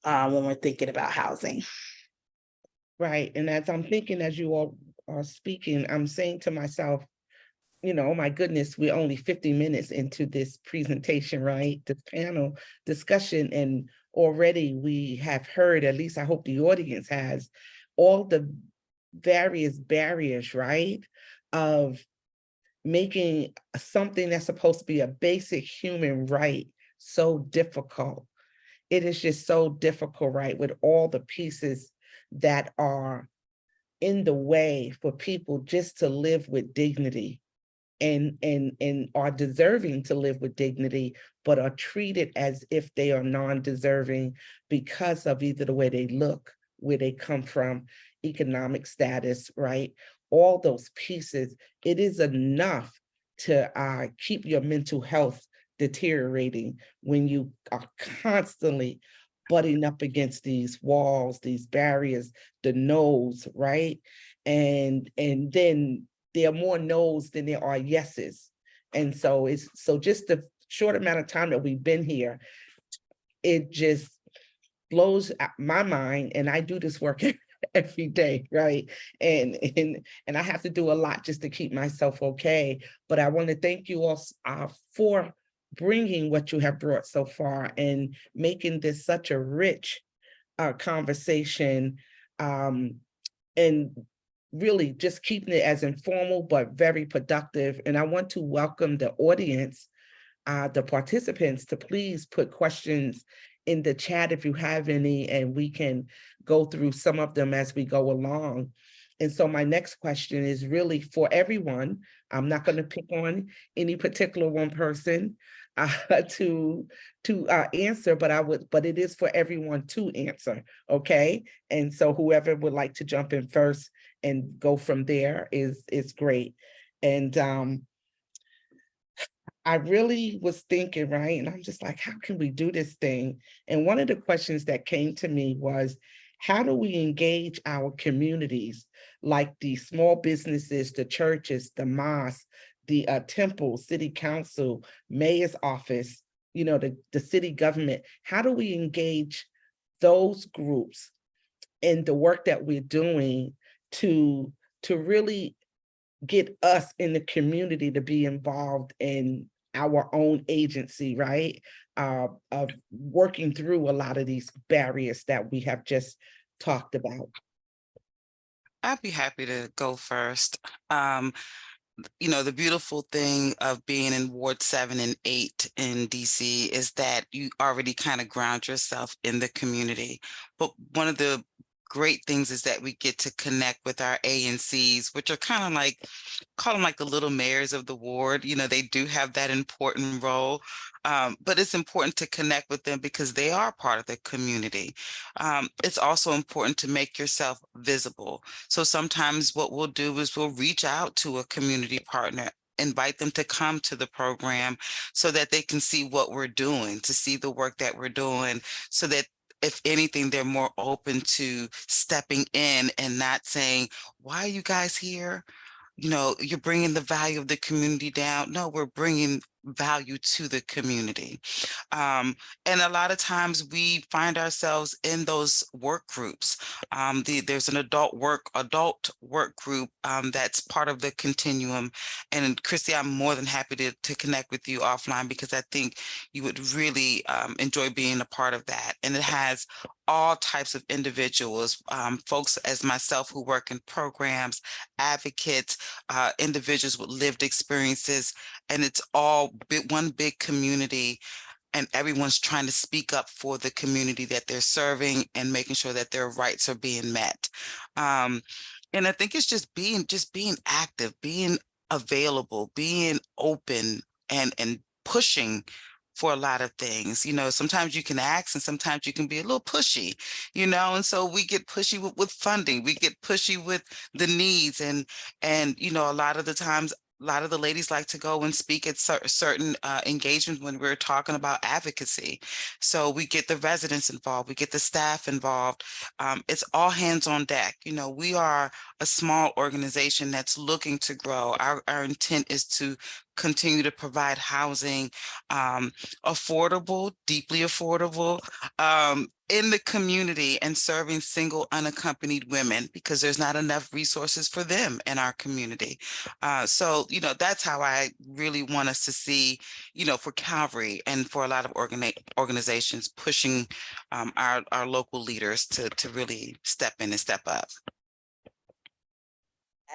when we're thinking about housing. Right. And as I'm thinking, as you all are speaking, I'm saying to myself, you know, oh my goodness, we're only 50 minutes into this presentation, right? This panel discussion, and already we have heard, at least I hope the audience has, all the various barriers, right? Of making something that's supposed to be a basic human right so difficult. It is just so difficult, right? With all the pieces that are in the way for people just to live with dignity, and are deserving to live with dignity, but are treated as if they are non-deserving because of either the way they look, where they come from, economic status, right? All those pieces, it is enough to keep your mental health deteriorating when you are constantly butting up against these walls, these barriers, the no's, right? And then there are more no's than there are yeses. And so just the short amount of time that we've been here, it just blows my mind. And I do this work every day, right? And I have to do a lot just to keep myself okay. But I want to thank you all for bringing what you have brought so far and making this such a rich conversation, and really just keeping it as informal but very productive. And I want to welcome the audience, the participants, to please put questions in the chat if you have any, and we can go through some of them as we go along. And so my next question is really for everyone. I'm not going to pick on any particular one person to answer, but it is for everyone to answer. Okay. And so whoever would like to jump in first and go from there is great. And I really was thinking, right? And I'm just like, how can we do this thing? And one of the questions that came to me was, how do we engage our communities, like the small businesses, the churches, the mosques, the temple, city council, mayor's office, you know, the city government? How do we engage those groups in the work that we're doing to really get us in the community to be involved in our own agency, right? Of working through a lot of these barriers that we have just talked about. I'd be happy to go first. You know, the beautiful thing of being in Ward 7 and 8 in DC is that you already kind of ground yourself in the community. But one of the great things is that we get to connect with our ANCs, which are kind of like, call them like the little mayors of the ward. You know, they do have that important role, but it's important to connect with them because they are part of the community. It's also important to make yourself visible. So sometimes what we'll do is we'll reach out to a community partner, invite them to come to the program so that they can see what we're doing, to see the work that we're doing, so that if anything, they're more open to stepping in and not saying, why are you guys here? You know, you're bringing the value of the community down. No, we're bringing value to the community. And a lot of times we find ourselves in those work groups. There's an adult work group that's part of the continuum. And Kristi, I'm more than happy to connect with you offline because I think you would really enjoy being a part of that. And it has all types of individuals, folks as myself who work in programs, advocates, individuals with lived experiences, and it's all one big community, and everyone's trying to speak up for the community that they're serving and making sure that their rights are being met. And I think it's just being active, being available, being open, and pushing for a lot of things. You know, sometimes you can ask and sometimes you can be a little pushy, you know, and so we get pushy with funding, we get pushy with the needs, and you know, a lot of the times a lot of the ladies like to go and speak at certain engagements when we're talking about advocacy. So we get the residents involved, we get the staff involved. It's all hands on deck. You know, we are a small organization that's looking to grow. Our intent is to continue to provide housing, affordable, deeply affordable, in the community, and serving single unaccompanied women, because there's not enough resources for them in our community. So, you know, that's how I really want us to see, you know, for Calvary and for a lot of organizations pushing our local leaders to really step in and step up.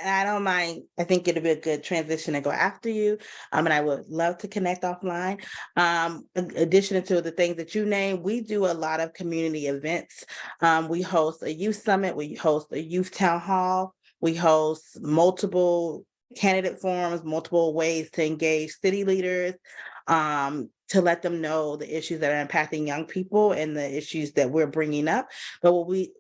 And I don't mind, I think it'll be a good transition to go after you. And I would love to connect offline. In addition to the things that you named, we do a lot of community events. We host a youth summit, we host a youth town hall, we host multiple candidate forums, multiple ways to engage city leaders, to let them know the issues that are impacting young people and the issues that we're bringing up. But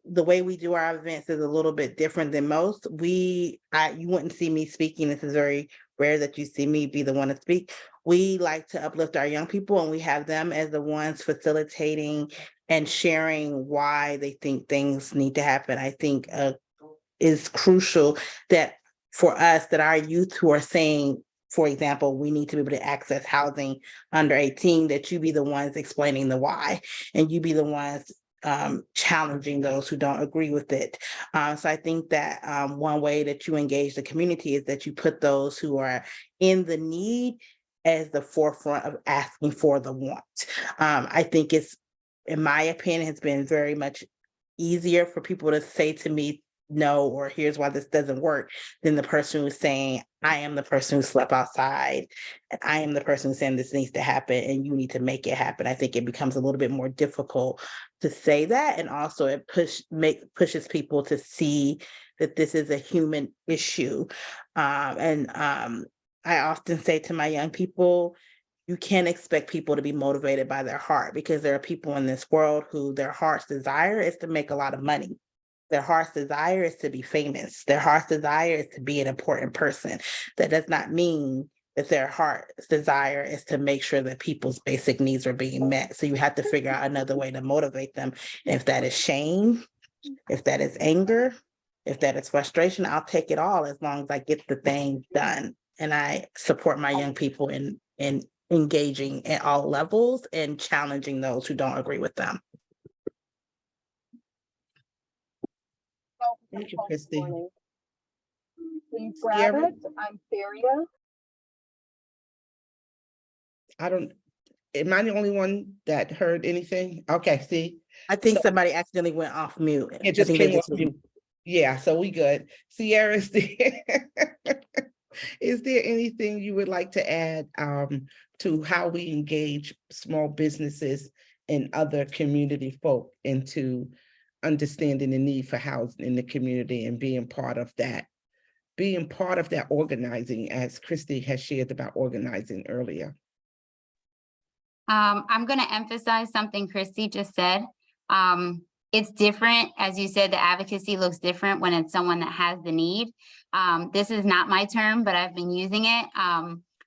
the way we do our events is a little bit different than most. You wouldn't see me speaking. This is very rare that you see me be the one to speak. We like to uplift our young people, and we have them as the ones facilitating and sharing why they think things need to happen. I think is crucial that for us, that our youth who are saying, for example, we need to be able to access housing under 18, that you be the ones explaining the why, and you be the ones challenging those who don't agree with it. So I think that one way that you engage the community is that you put those who are in the need as the forefront of asking for the want. I think it's, in my opinion, has been very much easier for people to say to me, no, or here's why this doesn't work, than the person who's saying, I am the person who slept outside, and I am the person who's saying this needs to happen and you need to make it happen. I think it becomes a little bit more difficult to say that, and also it pushes people to see that this is a human issue. I often say to my young people, you can't expect people to be motivated by their heart, because there are people in this world who their heart's desire is to make a lot of money. Their heart's desire is to be famous. Their heart's desire is to be an important person. That does not mean that their heart's desire is to make sure that people's basic needs are being met. So you have to figure out another way to motivate them. And if that is shame, if that is anger, if that is frustration, I'll take it all, as long as I get the thing done. And I support my young people in engaging at all levels and challenging those who don't agree with them. Thank you, Kristi. Please grab Cierra? it. I'm Cierra. Am I the only one that heard anything? Okay, see, I think So- somebody accidentally went off mute. it just I think they came off mute. Yeah, so we good. Cierra, is there anything you would like to add to how we engage small businesses and other community folk into understanding the need for housing in the community and being part of that organizing, as Kristi has shared about organizing earlier? I'm going to emphasize something Kristi just said. It's different. As you said, the advocacy looks different when it's someone that has the need. This is not my term, but I've been using it.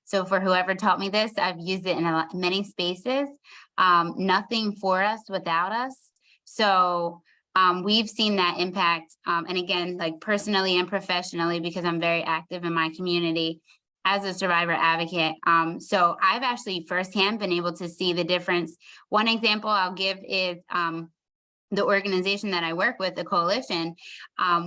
So for whoever taught me this, I've used it in many spaces. Nothing for us without us. So we've seen that impact. And again, like personally and professionally, because I'm very active in my community as a survivor advocate. So I've actually firsthand been able to see the difference. One example I'll give is the organization that I work with, the coalition.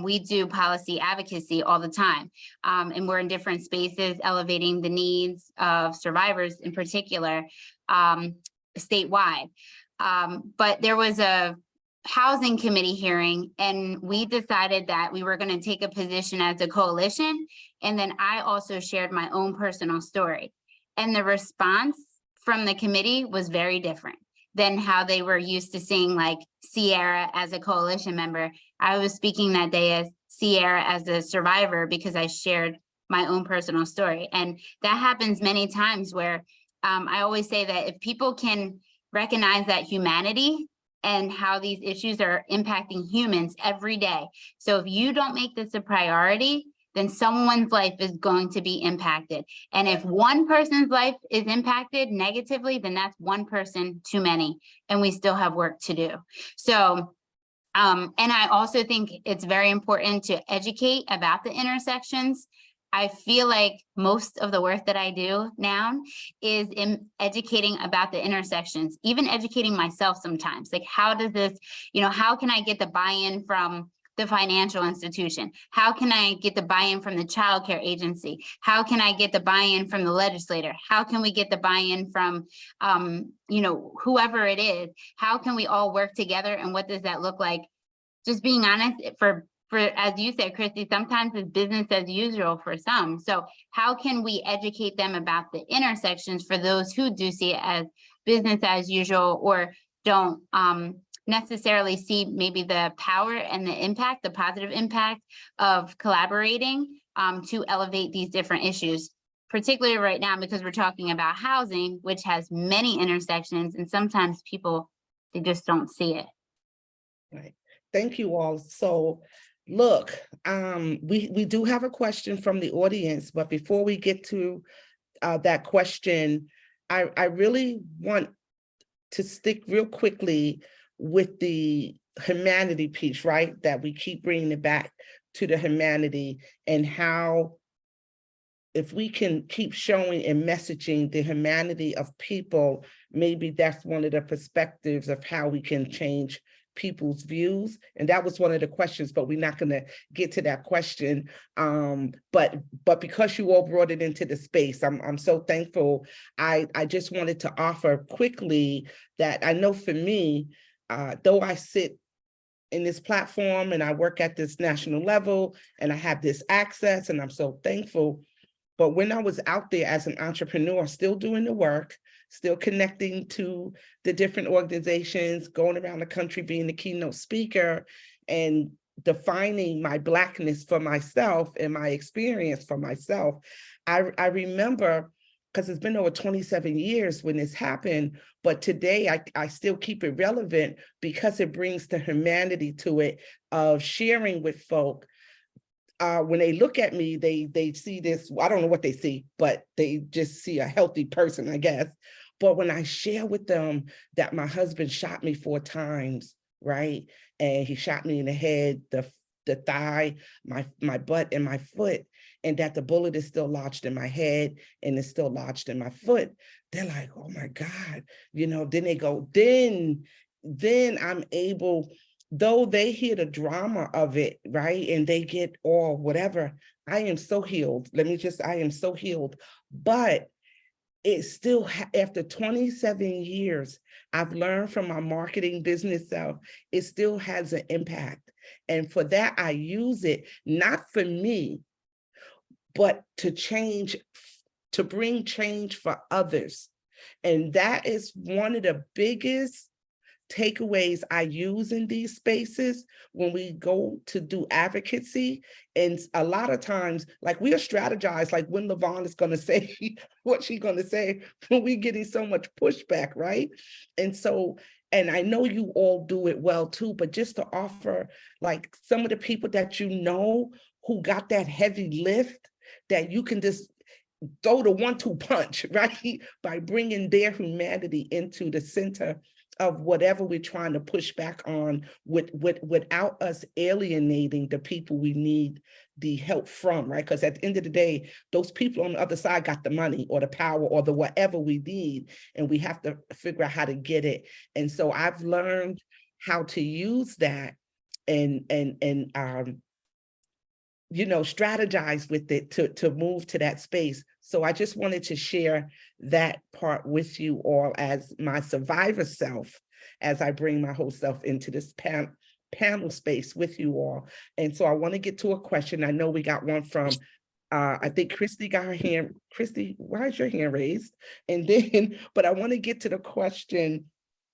We do policy advocacy all the time. And we're in different spaces, elevating the needs of survivors in particular, statewide. But there was a housing committee hearing, and we decided that we were going to take a position as a coalition. And then I also shared my own personal story. And the response from the committee was very different than how they were used to seeing like Cierra as a coalition member. I was speaking that day as Cierra as a survivor because I shared my own personal story. And that happens many times where I always say that if people can recognize that humanity and how these issues are impacting humans every day. So if you don't make this a priority, then someone's life is going to be impacted. And if one person's life is impacted negatively, then that's one person too many, and we still have work to do. So, and I also think it's very important to educate about the intersections. I feel like most of the work that I do now is in educating about the intersections, even educating myself sometimes. Like, how does this, how can I get the buy-in from the financial institution? How can I get the buy-in from the child care agency? How can I get the buy-in from the legislator? How can we get the buy-in from, whoever it is? How can we all work together? And what does that look like? Just being honest, for as you said, Kristi, sometimes it's business as usual for some. So how can we educate them about the intersections for those who do see it as business as usual, or don't necessarily see maybe the power and the impact, the positive impact of collaborating to elevate these different issues, particularly right now, because we're talking about housing, which has many intersections, and sometimes people, they just don't see it. Right. Thank you all. So look, we do have a question from the audience, but before we get to that question, I really want to stick real quickly with the humanity piece, right? That we keep bringing it back to the humanity, and how if we can keep showing and messaging the humanity of people, maybe that's one of the perspectives of how we can change people's views. And that was one of the questions, but we're not going to get to that question. But because you all brought it into the space, I'm so thankful. I just wanted to offer quickly that I know for me, though I sit in this platform and I work at this national level and I have this access, and I'm so thankful. But when I was out there as an entrepreneur, still doing the work, still connecting to the different organizations, going around the country, being the keynote speaker, and defining my Blackness for myself and my experience for myself, I remember, because it's been over 27 years when this happened, but today I still keep it relevant because it brings the humanity to it of sharing with folk. When they look at me, they see this, I don't know what they see, but they just see a healthy person, I guess. But when I share with them that my husband shot me 4 times, right? And he shot me in the head, the thigh, my butt, and my foot, and that the bullet is still lodged in my head and it's still lodged in my foot, they're like, oh my God, then they go, then I'm able, though they hear the drama of it, right? And they get all whatever, I am so healed. I am so healed. But it's still, after 27 years, I've learned from my marketing business self, it still has an impact. And for that, I use it, not for me, but to change, to bring change for others. And that is one of the biggest takeaways I use in these spaces when we go to do advocacy. And a lot of times, like, we'll strategize, like when LaVon is going to say what she's going to say when we're getting so much pushback, right? And so, and I know you all do it well too, but just to offer, like, some of the people that who got that heavy lift, that you can just throw the 1-2 punch, right? By bringing their humanity into the center of whatever we're trying to push back on, without us alienating the people we need the help from, right? Because at the end of the day, those people on the other side got the money or the power or the whatever we need, and we have to figure out how to get it. And so I've learned how to use that and strategize with it to move to that space. So I just wanted to share that part with you all as my survivor self, as I bring my whole self into this panel space with you all. And so I want to get to a question. I know we got one from, I think Kristi got her hand. Kristi, why is your hand raised? And then, but I want to get to the question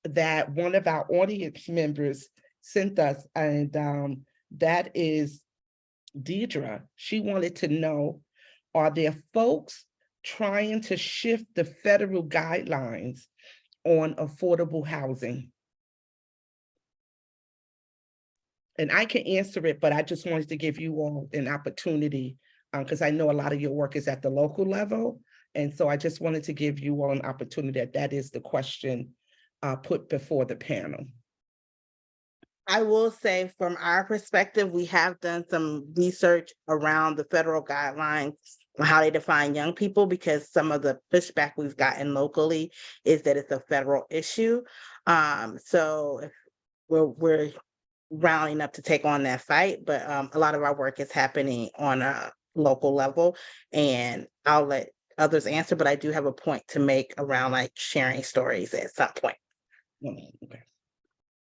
that one of our audience members sent us, and that is Deidre. She wanted to know, are there folks trying to shift the federal guidelines on affordable housing. And I can answer it, but I just wanted to give you all an opportunity because I know a lot of your work is at the local level. And so I just wanted to give you all an opportunity that is the question put before the panel. I will say from our perspective, we have done some research around the federal guidelines on how they define young people, because some of the pushback we've gotten locally is that it's a federal issue. So if we're rounding up to take on that fight, but a lot of our work is happening on a local level, and I'll let others answer, but I do have a point to make around like sharing stories at some point. Okay.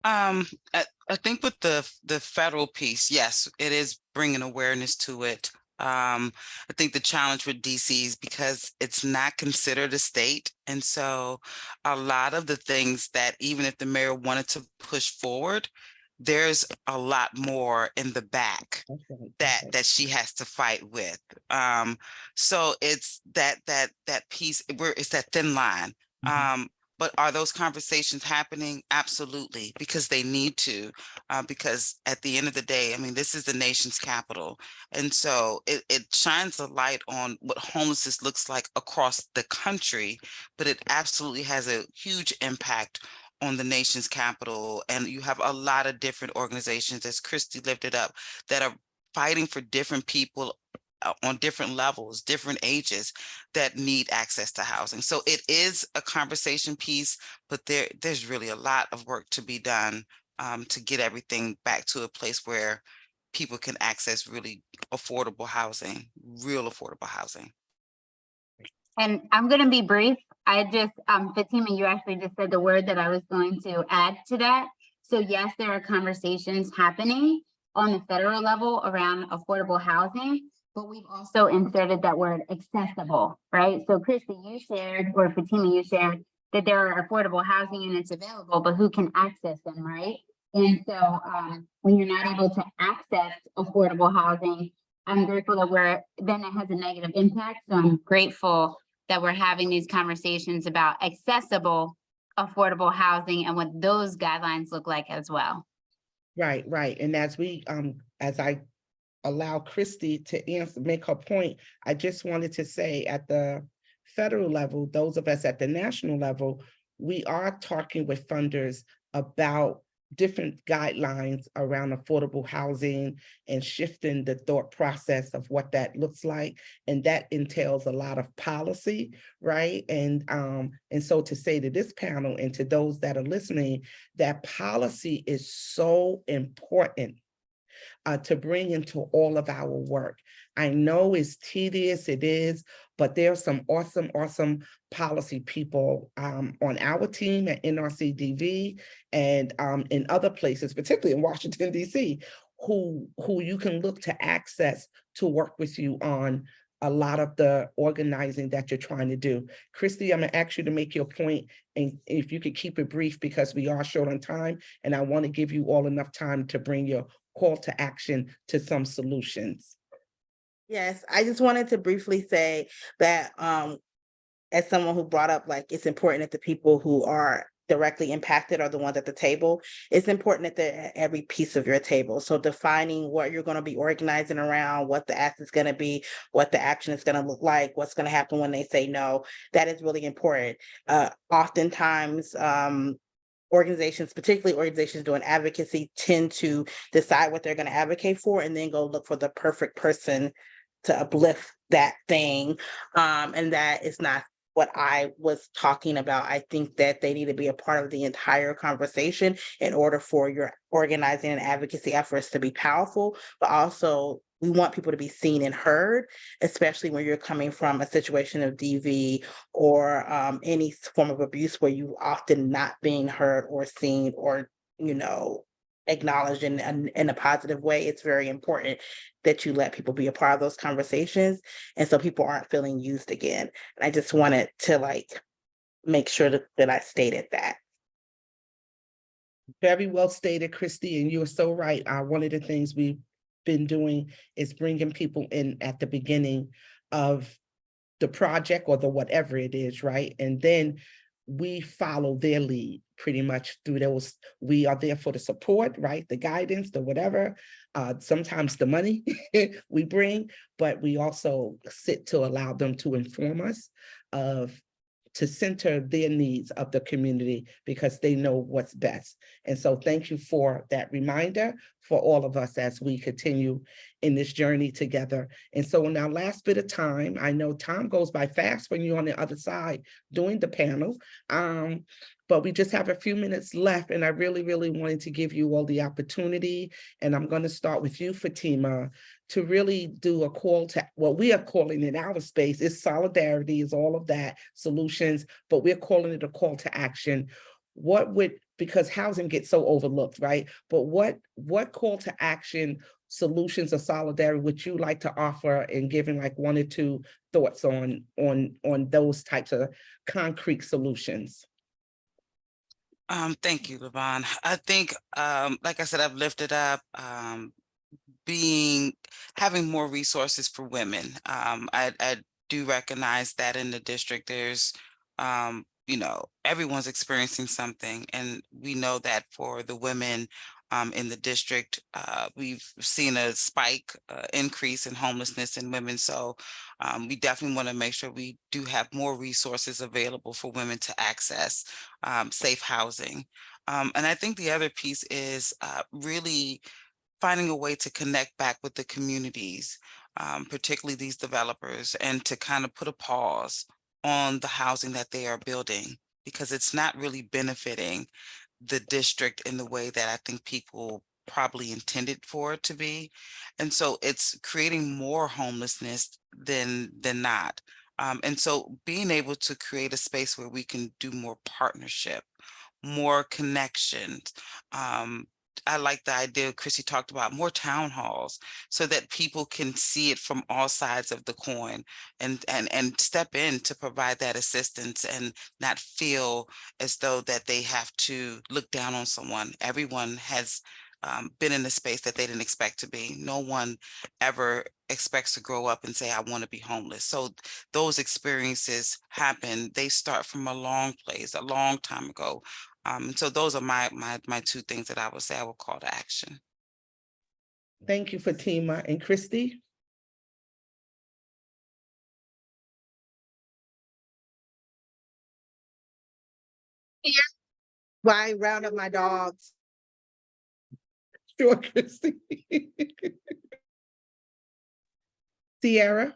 I think with the federal piece, yes, it is bringing awareness to it. I think the challenge with DC is because it's not considered a state. And so a lot of the things that even if the mayor wanted to push forward, there's a lot more in the back that she has to fight with. So it's that piece where it's that thin line. But are those conversations happening? Absolutely, because they need to, because at the end of the day, I mean, this is the nation's capital. And so it shines a light on what homelessness looks like across the country, but it absolutely has a huge impact on the nation's capital. And you have a lot of different organizations, as Kristi lifted up, that are fighting for different people on different levels, different ages that need access to housing. So it is a conversation piece, but there's really a lot of work to be done to get everything back to a place where people can access really affordable housing, real affordable housing. And I'm going to be brief. I just, Fatima, you actually just said the word that I was going to add to that. So yes, there are conversations happening on the federal level around affordable housing, but we've also inserted that word accessible, right? So Kristi, you shared, or Fatima, you shared that there are affordable housing units available, but who can access them, right? And so when you're not able to access affordable housing, I'm grateful that then it has a negative impact. So I'm grateful that we're having these conversations about accessible, affordable housing and what those guidelines look like as well. Right. And as I allow Kristi to make her point, I just wanted to say at the federal level, those of us at the national level, we are talking with funders about different guidelines around affordable housing and shifting the thought process of what that looks like. And that entails a lot of policy, right? And so to say to this panel and to those that are listening, that policy is so important to bring into all of our work. I know it's tedious, it is, but there are some awesome policy people on our team at NRCDV and in other places, particularly in Washington, DC, who you can look to access to work with you on a lot of the organizing that you're trying to do. Kristi, I'm gonna ask you to make your point, and if you could keep it brief because we are short on time, and I want to give you all enough time to bring your call to action to some solutions. Yes, I just wanted to briefly say that as someone who brought up, like, it's important that the people who are directly impacted are the ones at the table. It's important that they're at every piece of your table. So defining what you're going to be organizing around, what the ask is going to be, what the action is going to look like, what's going to happen when they say no, that is really important. Oftentimes, organizations, particularly organizations doing advocacy, tend to decide what they're going to advocate for and then go look for the perfect person to uplift that thing. And that is not what I was talking about. I think that they need to be a part of the entire conversation in order for your organizing and advocacy efforts to be powerful, but also we want people to be seen and heard, especially when you're coming from a situation of DV or any form of abuse where you often not being heard or seen or, acknowledged in a positive way. It's very important that you let people be a part of those conversations. And so people aren't feeling used again. And I just wanted to make sure that I stated that. Very well stated, Kristi, and you're so right. One of the things we've been doing is bringing people in at the beginning of the project or the whatever it is, right? And then we follow their lead pretty much through those. We are there for the support, right? The guidance, the whatever, sometimes the money we bring, but we also sit to allow them to inform us to center their needs of the community because they know what's best. And so thank you for that reminder for all of us as we continue in this journey together. And so in our last bit of time, I know time goes by fast when you're on the other side doing the panel, but we just have a few minutes left, and I really, really wanted to give you all the opportunity. And I'm going to start with you, Fatima, to really do a call to what we are calling in our space is solidarity, is all of that, solutions, but we're calling it a call to action. What would, because housing gets so overlooked, right? But what call to action, solutions of solidarity would you like to offer, and giving like 1 or 2 thoughts on those types of concrete solutions? Thank you, Levon. I think, like I said, I've lifted up having more resources for women. I do recognize that in the district, there's, everyone's experiencing something, and we know that for the women in the district, we've seen a spike increase in homelessness in women. So we definitely want to make sure we do have more resources available for women to access safe housing. And I think the other piece is really finding a way to connect back with the communities, particularly these developers, and to kind of put a pause on the housing that they are building, because it's not really benefiting the district in the way that I think people probably intended for it to be. And so it's creating more homelessness than not. And so being able to create a space where we can do more partnership, more connections. I like the idea Kristi talked about, more town halls, so that people can see it from all sides of the coin and step in to provide that assistance and not feel as though that they have to look down on someone. Everyone has been in a space that they didn't expect to be. No one ever expects to grow up and say, I want to be homeless. So those experiences happen. They start from a long place, a long time ago. So those are my 2 things that I would say I would call to action. Thank you, Fatima. And Kristi? Why round up my dogs? Sure, Kristi. Cierra?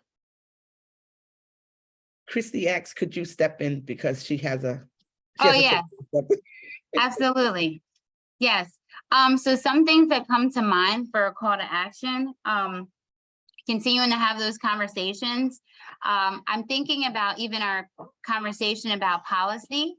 Kristi asked, could you step in because she has a... Oh, yes. Absolutely. Yes. So some things that come to mind for a call to action, continuing to have those conversations. I'm thinking about even our conversation about policy.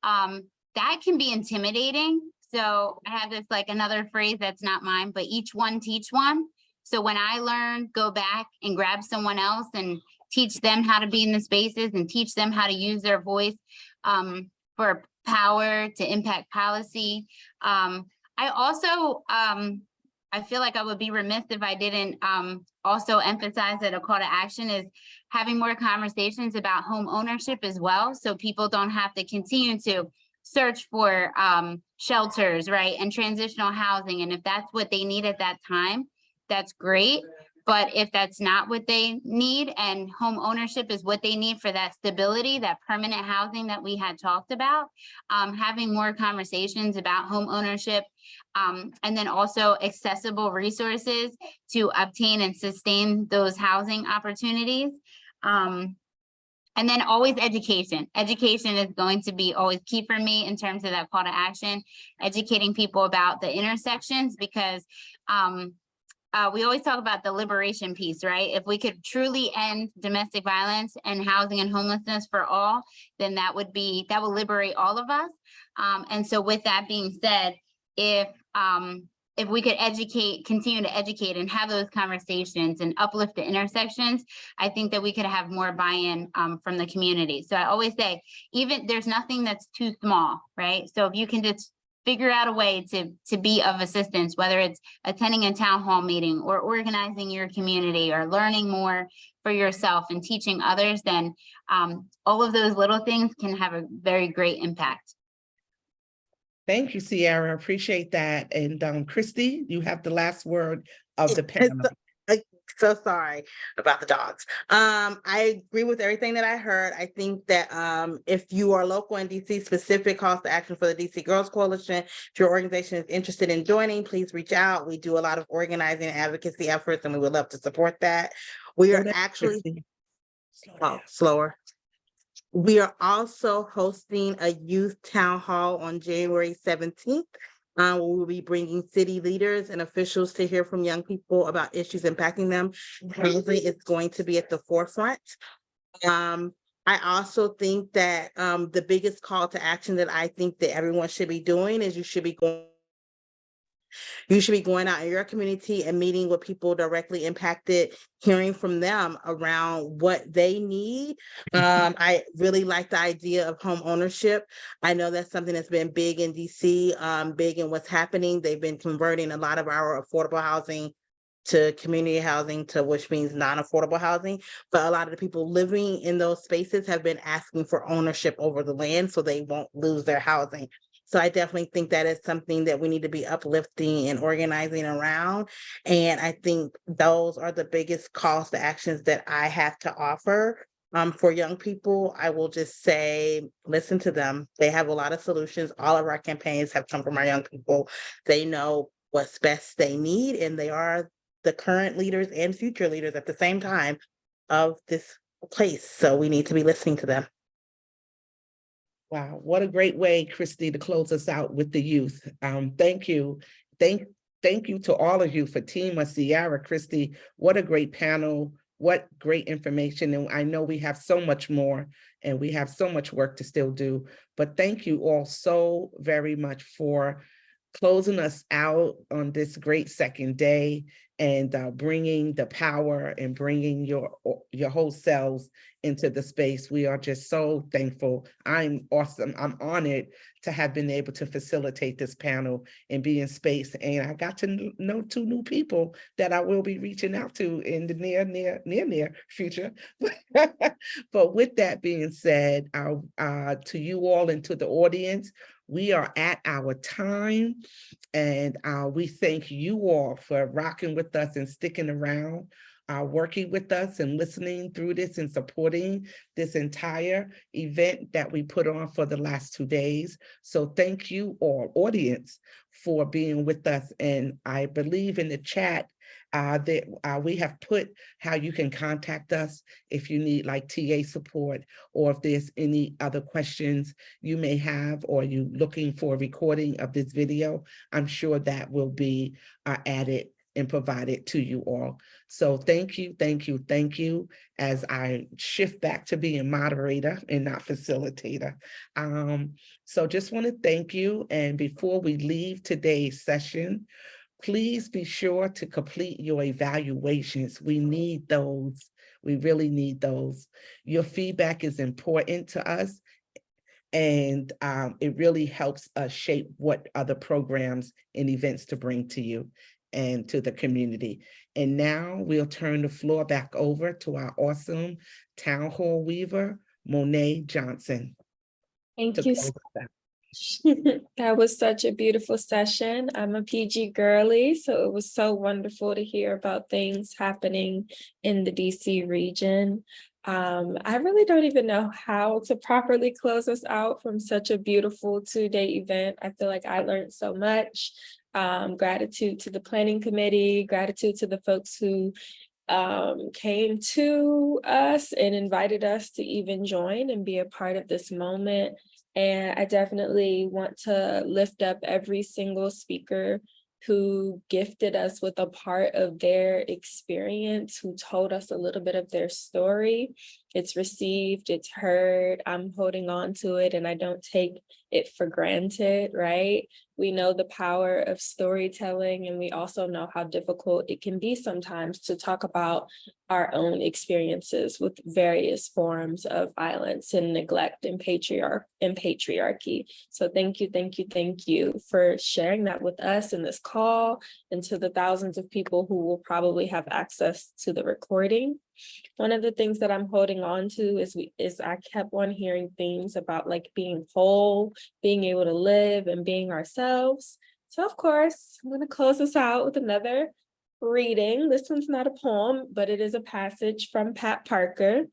That can be intimidating. So I have this like another phrase that's not mine, but each one teach one. So when I learn, go back and grab someone else and teach them how to be in the spaces and teach them how to use their voice for power to impact policy. I also, I feel like I would be remiss if I didn't also emphasize that a call to action is having more conversations about home ownership as well. So people don't have to continue to search for shelters, right? And transitional housing. And if that's what they need at that time, that's great. But if that's not what they need and home ownership is what they need for that stability, that permanent housing that we had talked about, having more conversations about home ownership, and then also accessible resources to obtain and sustain those housing opportunities. And then always education. Education is going to be always key for me in terms of that call to action, educating people about the intersections, because we always talk about the liberation piece, right? If we could truly end domestic violence and housing and homelessness for all, then that would liberate all of us. And so with that being said, if we could continue to educate and have those conversations and uplift the intersections, I think that we could have more buy-in from the community. So I always say, even there's nothing that's too small, right? So if you can just figure out a way to be of assistance, whether it's attending a town hall meeting or organizing your community or learning more for yourself and teaching others, then all of those little things can have a very great impact. Thank you, Cierra. Appreciate that. And Kristi, you have the last word of the panel. So sorry about the dogs. I agree with everything that I heard. I think that if you are local in DC, specific calls to action for the DC Girls Coalition, if your organization is interested in joining, please reach out. We do a lot of organizing and advocacy efforts, and we would love to support that. We are actually slower. We are also hosting a youth town hall on January 17th. We will be bringing city leaders and officials to hear from young people about issues impacting them. Housing is going to be at the forefront. I also think that the biggest call to action that I think that everyone should be doing is you should be going out in your community and meeting with people directly impacted, hearing from them around what they need. I really like the idea of home ownership. I know that's something that's been big in DC, big in what's happening. They've been converting a lot of our affordable housing to community housing, to which means non-affordable housing. But a lot of the people living in those spaces have been asking for ownership over the land so they won't lose their housing. So I definitely think that is something that we need to be uplifting and organizing around. And I think those are the biggest calls to actions that I have to offer. For young people, I will just say, listen to them. They have a lot of solutions. All of our campaigns have come from our young people. They know what's best they need, and they are the current leaders and future leaders at the same time of this place. So we need to be listening to them. Wow, what a great way, Kristi, to close us out with the youth. Thank you. Thank you to all of you, Fatima, Cierra, Kristi. What a great panel. What great information. And I know we have so much more and we have so much work to still do. But thank you all so very much for closing us out on this great second day and bringing the power and bringing your whole selves into the space. We are just so thankful. I'm awesome. I'm honored to have been able to facilitate this panel and be in space. And I got to know 2 new people that I will be reaching out to in the near future. But with that being said, to you all and to the audience, we are at our time, and we thank you all for rocking with us and sticking around, working with us and listening through this and supporting this entire event that we put on for the last 2 days. So thank you all, audience, for being with us. And I believe in the chat that we have put how you can contact us if you need like TA support, or if there's any other questions you may have, or you looking for a recording of this video. I'm sure that will be added and provided to you all. So thank you, thank you, thank you, as I shift back to being moderator and not facilitator. So just want to thank you. And before we leave today's session, please be sure to complete your evaluations. We need those. We really need those. Your feedback is important to us, and it really helps us shape what other programs and events to bring to you and to the community. And now we'll turn the floor back over to our awesome Town Hall Weaver, Monet Johnson. Thank you. That was such a beautiful session. I'm a PG girly, so it was so wonderful to hear about things happening in the DC region. I really don't even know how to properly close us out from such a beautiful 2-day event. I feel like I learned so much. Gratitude to the planning committee, gratitude to the folks who came to us and invited us to even join and be a part of this moment. And I definitely want to lift up every single speaker who gifted us with a part of their experience, who told us a little bit of their story. It's received, it's heard, I'm holding on to it, and I don't take it for granted, right? We know the power of storytelling, and we also know how difficult it can be sometimes to talk about our own experiences with various forms of violence and neglect and patriarchy. So thank you for sharing that with us in this call, and to the thousands of people who will probably have access to the recording. One of the things that I'm holding on to is I kept on hearing things about like being whole, being able to live, and being ourselves. So of course, I'm going to close this out with another reading. This one's not a poem, but it is a passage from Pat Parker.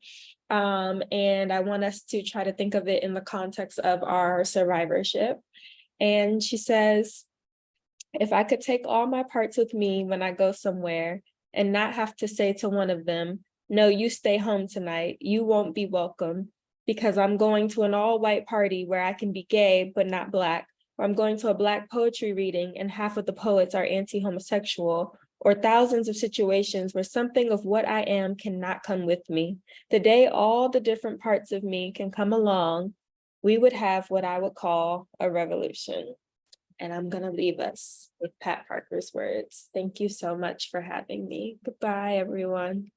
And I want us to try to think of it in the context of our survivorship. And she says, if I could take all my parts with me when I go somewhere and not have to say to one of them, no, you stay home tonight, you won't be welcome, because I'm going to an all-white party where I can be gay but not Black, or I'm going to a Black poetry reading and half of the poets are anti-homosexual, or thousands of situations where something of what I am cannot come with me. The day all the different parts of me can come along, we would have what I would call a revolution. And I'm going to leave us with Pat Parker's words. Thank you so much for having me. Goodbye, everyone.